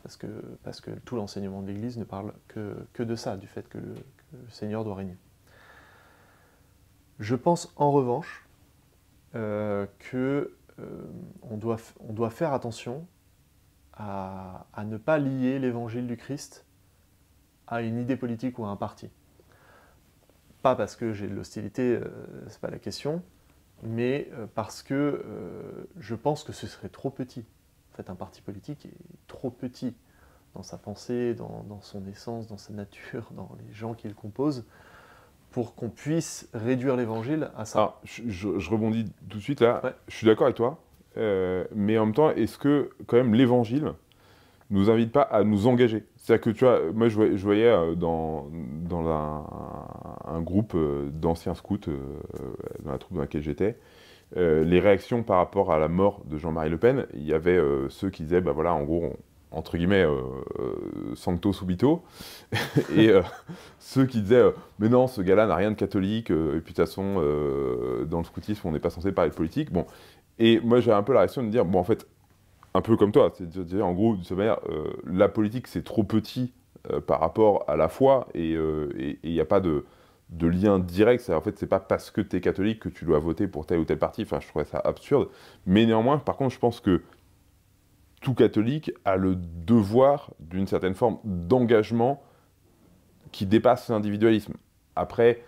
parce que tout l'enseignement de l'Église ne parle que de ça, du fait que le Seigneur doit régner. Je pense en revanche qu'on doit faire attention à ne pas lier l'évangile du Christ à une idée politique ou à un parti. Pas parce que j'ai de l'hostilité, c'est pas la question, mais parce que je pense que ce serait trop petit. En fait, un parti politique est trop petit dans sa pensée, dans son essence, dans sa nature, dans les gens qui le composent, pour qu'on puisse réduire l'évangile à ça. Alors, je rebondis tout de suite là. Ouais. Je suis d'accord avec toi, mais en même temps, est-ce que quand même l'évangile nous invite pas à nous engager? C'est-à-dire que tu vois, moi je voyais dans un groupe d'anciens scouts, dans la troupe dans laquelle j'étais, les réactions par rapport à la mort de Jean-Marie Le Pen. Il y avait ceux qui disaient, bah voilà, en gros, entre guillemets, sancto subito, et ceux qui disaient, mais non, ce gars-là n'a rien de catholique, et puis de toute façon, dans le scoutisme, on n'est pas censé parler de politique. Bon. Et moi j'avais un peu la réaction de me dire, bon en fait, un peu comme toi, c'est de dire en gros, de cette manière, la politique c'est trop petit par rapport à la foi, et il n'y a pas de lien direct. En fait, c'est pas parce que tu es catholique que tu dois voter pour tel ou tel parti. Enfin, je trouvais ça absurde. Mais néanmoins, par contre, je pense que tout catholique a le devoir d'une certaine forme d'engagement qui dépasse l'individualisme. Après,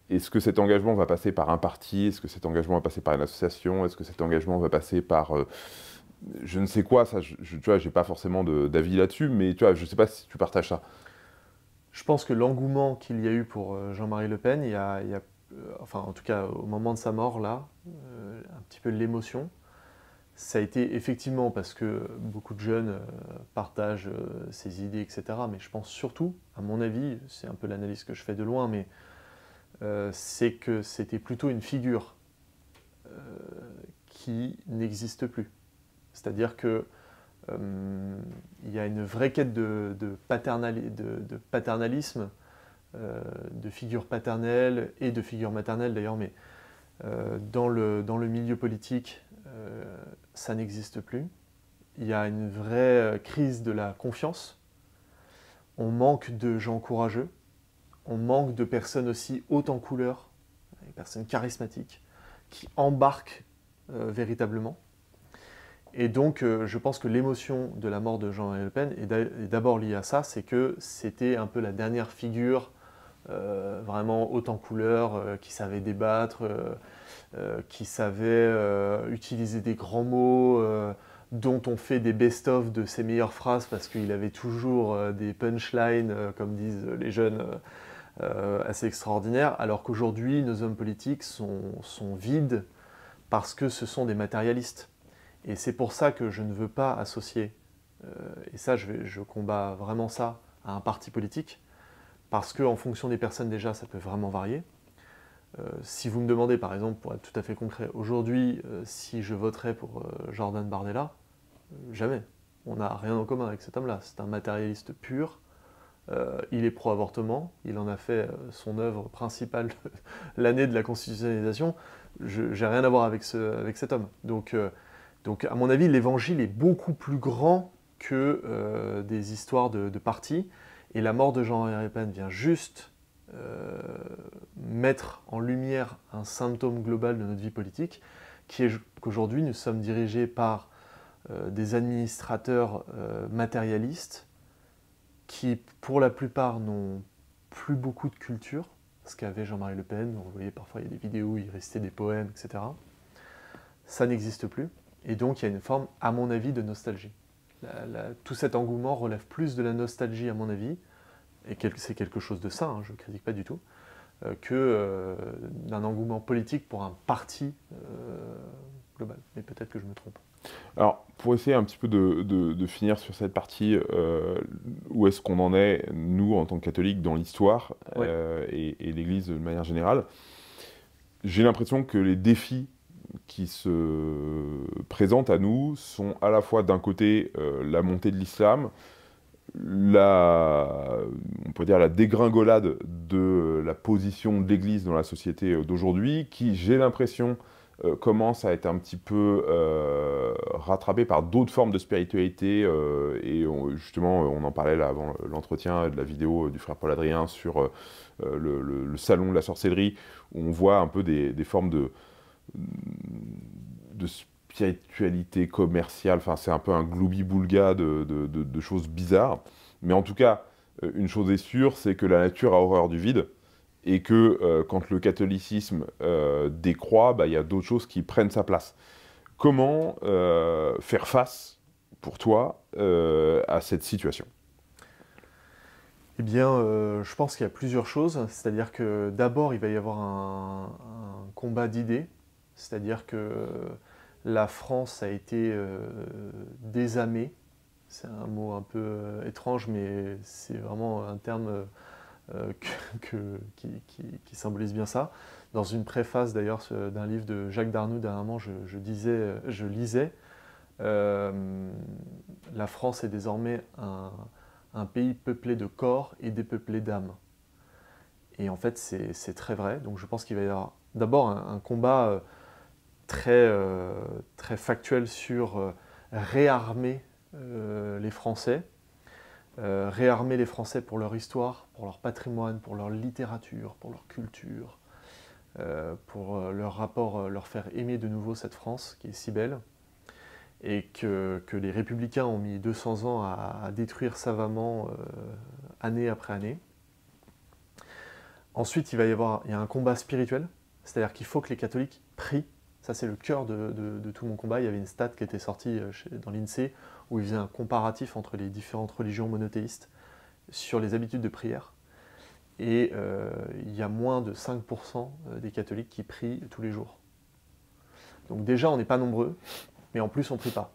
est-ce que cet engagement va passer par un parti? Est-ce que cet engagement va passer par une association? Est-ce que cet engagement va passer par je ne sais quoi? Ça, tu vois, j'ai pas forcément d'avis là-dessus, mais tu vois, je sais pas si tu partages ça. Je pense que l'engouement qu'il y a eu pour Jean-Marie Le Pen, enfin en tout cas au moment de sa mort là, un petit peu de l'émotion, ça a été effectivement parce que beaucoup de jeunes partagent ses idées, etc. Mais je pense surtout, à mon avis, c'est un peu l'analyse que je fais de loin, mais c'est que c'était plutôt une figure qui n'existe plus. C'est-à-dire que il y a une vraie quête de paternalisme, de figure paternelle et de figure maternelle d'ailleurs, mais dans le milieu politique, ça n'existe plus. Il y a une vraie crise de la confiance. On manque de gens courageux. On manque de personnes aussi hautes en couleur, des personnes charismatiques, qui embarquent véritablement. Et donc, je pense que l'émotion de la mort de Jean-Marie Le Pen est d'abord liée à ça, c'est que c'était un peu la dernière figure vraiment haute en couleur, qui savait débattre, qui savait utiliser des grands mots, dont on fait des best-of de ses meilleures phrases parce qu'il avait toujours des punchlines, comme disent les jeunes, assez extraordinaires, alors qu'aujourd'hui, nos hommes politiques sont vides parce que ce sont des matérialistes. Et c'est pour ça que je ne veux pas associer, et ça je combats vraiment ça, à un parti politique, parce qu'en fonction des personnes déjà, ça peut vraiment varier. Si vous me demandez par exemple, pour être tout à fait concret, aujourd'hui, si je voterais pour Jordan Bardella, jamais. On n'a rien en commun avec cet homme-là. C'est un matérialiste pur, il est pro-avortement, il en a fait son œuvre principale l'année de la constitutionnalisation. J'ai rien à voir avec cet homme. Donc à mon avis, l'évangile est beaucoup plus grand que des histoires de partis. Et la mort de Jean-Marie Le Pen vient juste mettre en lumière un symptôme global de notre vie politique, qui est qu'aujourd'hui, nous sommes dirigés par des administrateurs matérialistes qui, pour la plupart, n'ont plus beaucoup de culture, ce qu'avait Jean-Marie Le Pen. Vous voyez, parfois, il y a des vidéos où il restait des poèmes, etc. Ça n'existe plus. Et donc, il y a une forme, à mon avis, de nostalgie. Tout cet engouement relève plus de la nostalgie, à mon avis, et c'est quelque chose de sain, hein, je ne critique pas du tout, que d'un engouement politique pour un parti global. Mais peut-être que je me trompe. Alors, pour essayer un petit peu de finir sur cette partie, où est-ce qu'on en est, nous, en tant que catholiques, dans l'histoire, Ouais. et l'Église de manière générale, j'ai l'impression que les défis qui se présentent à nous sont à la fois d'un côté la montée de l'islam, on peut dire la dégringolade de la position de l'Église dans la société d'aujourd'hui, qui, j'ai l'impression, commence à être un petit peu rattrapée par d'autres formes de spiritualité. Justement, on en parlait là avant l'entretien de la vidéo du frère Paul Adrien sur le salon de la sorcellerie, où on voit un peu des formes de spiritualité commerciale. Enfin, c'est un peu un gloubi-boulga de choses bizarres. Mais en tout cas, une chose est sûre, c'est que la nature a horreur du vide, et que quand le catholicisme décroît, bah, y a d'autres choses qui prennent sa place. Comment faire face, pour toi, à cette situation? Eh bien, je pense qu'il y a plusieurs choses. C'est-à-dire que d'abord, il va y avoir un combat d'idées. C'est-à-dire que la France a été désamée. C'est un mot un peu étrange, mais c'est vraiment un terme qui symbolise bien ça. Dans une préface d'ailleurs d'un livre de Jacques Darnoux, dernièrement, je lisais la France est désormais un pays peuplé de corps et dépeuplé d'âmes. Et en fait, c'est très vrai. Donc je pense qu'il va y avoir d'abord un combat très factuel sur réarmer les Français. Réarmer les Français pour leur histoire, pour leur patrimoine, pour leur littérature, pour leur culture, pour leur rapport, leur faire aimer de nouveau cette France qui est si belle, et que les républicains ont mis 200 ans à détruire savamment année après année. Ensuite, il y a un combat spirituel, c'est-à-dire qu'il faut que les catholiques prient. Ça, c'est le cœur de tout mon combat. Il y avait une stat qui était sortie dans l'INSEE où il faisait un comparatif entre les différentes religions monothéistes sur les habitudes de prière. Et il y a moins de 5% des catholiques qui prient tous les jours. Donc déjà, on n'est pas nombreux, mais en plus, on ne prie pas.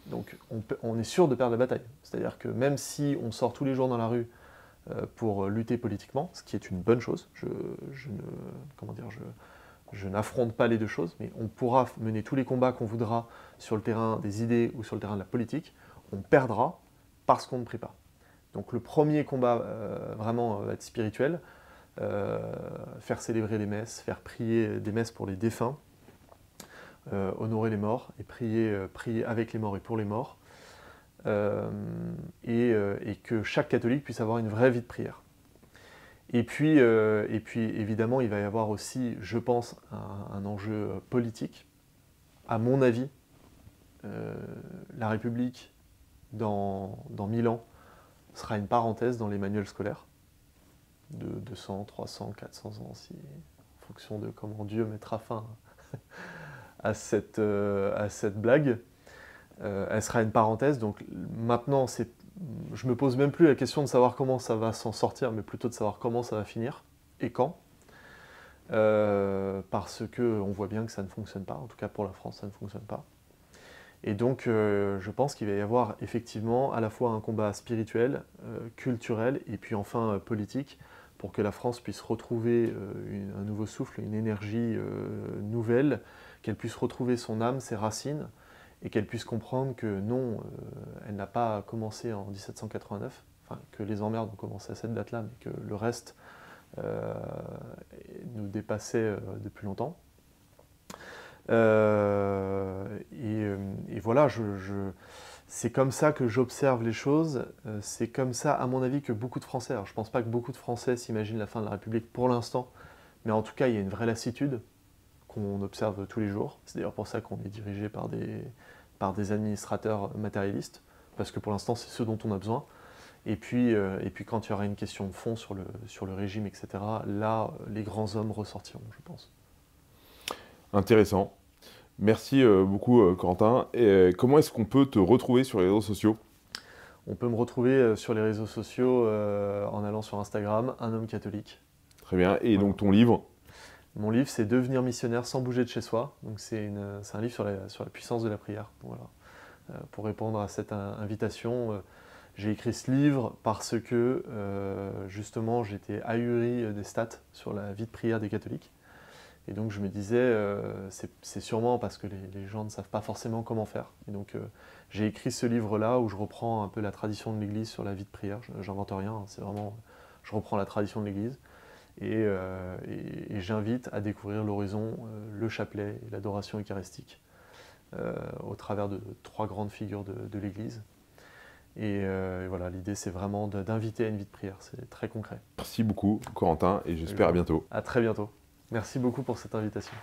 Donc on est sûr de perdre la bataille. C'est-à-dire que même si on sort tous les jours dans la rue pour lutter politiquement, ce qui est une bonne chose, je n'affronte pas les deux choses, mais on pourra mener tous les combats qu'on voudra sur le terrain des idées ou sur le terrain de la politique, on perdra parce qu'on ne prie pas. Donc le premier combat vraiment va être spirituel, faire célébrer les messes, faire prier des messes pour les défunts, honorer les morts et prier avec les morts et pour les morts, et que chaque catholique puisse avoir une vraie vie de prière. Et puis évidemment, il va y avoir aussi, je pense, un enjeu politique. À mon avis, la République, dans 1000 ans, sera une parenthèse dans les manuels scolaires, de 200, 300, 400 ans, en fonction de comment Dieu mettra fin à cette blague. Elle sera une parenthèse, donc maintenant, je me pose même plus la question de savoir comment ça va s'en sortir, mais plutôt de savoir comment ça va finir, et quand. Parce qu'on voit bien que ça ne fonctionne pas, en tout cas pour la France, ça ne fonctionne pas. Et donc, je pense qu'il va y avoir effectivement à la fois un combat spirituel, culturel, et puis enfin politique, pour que la France puisse retrouver un nouveau souffle, une énergie nouvelle, qu'elle puisse retrouver son âme, ses racines, et qu'elle puisse comprendre que non, elle n'a pas commencé en 1789, enfin que les emmerdes ont commencé à cette date-là, mais que le reste nous dépassait depuis longtemps. Et voilà, c'est comme ça que j'observe les choses, c'est comme ça, à mon avis, que beaucoup de Français, alors je ne pense pas que beaucoup de Français s'imaginent la fin de la République pour l'instant, mais en tout cas, il y a une vraie lassitude qu'on observe tous les jours. C'est d'ailleurs pour ça qu'on est dirigé par des administrateurs matérialistes, parce que pour l'instant, c'est ce dont on a besoin. Et puis quand il y aura une question de fond sur le régime, etc., là, les grands hommes ressortiront, je pense. Intéressant. Merci beaucoup, Quentin. Et, comment est-ce qu'on peut te retrouver sur les réseaux sociaux? On peut me retrouver sur les réseaux sociaux en allant sur Instagram, un homme catholique. Très bien. Et Voilà. donc ton livre? Mon livre, c'est Devenir missionnaire sans bouger de chez soi. Donc c'est un livre sur la puissance de la prière. Voilà. Pour répondre à cette invitation, j'ai écrit ce livre parce que justement j'étais ahuri des stats sur la vie de prière des catholiques. Et donc je me disais, c'est sûrement parce que les gens ne savent pas forcément comment faire. Et donc j'ai écrit ce livre-là où je reprends un peu la tradition de l'Église sur la vie de prière. J'invente rien, hein, c'est vraiment, je reprends la tradition de l'Église. Et j'invite à découvrir l'horizon, le chapelet et l'adoration eucharistique au travers de 3 grandes figures de l'Église. Et voilà, l'idée c'est vraiment d'inviter à une vie de prière, c'est très concret. Merci beaucoup Corentin et j'espère à bientôt. À très bientôt. Merci beaucoup pour cette invitation.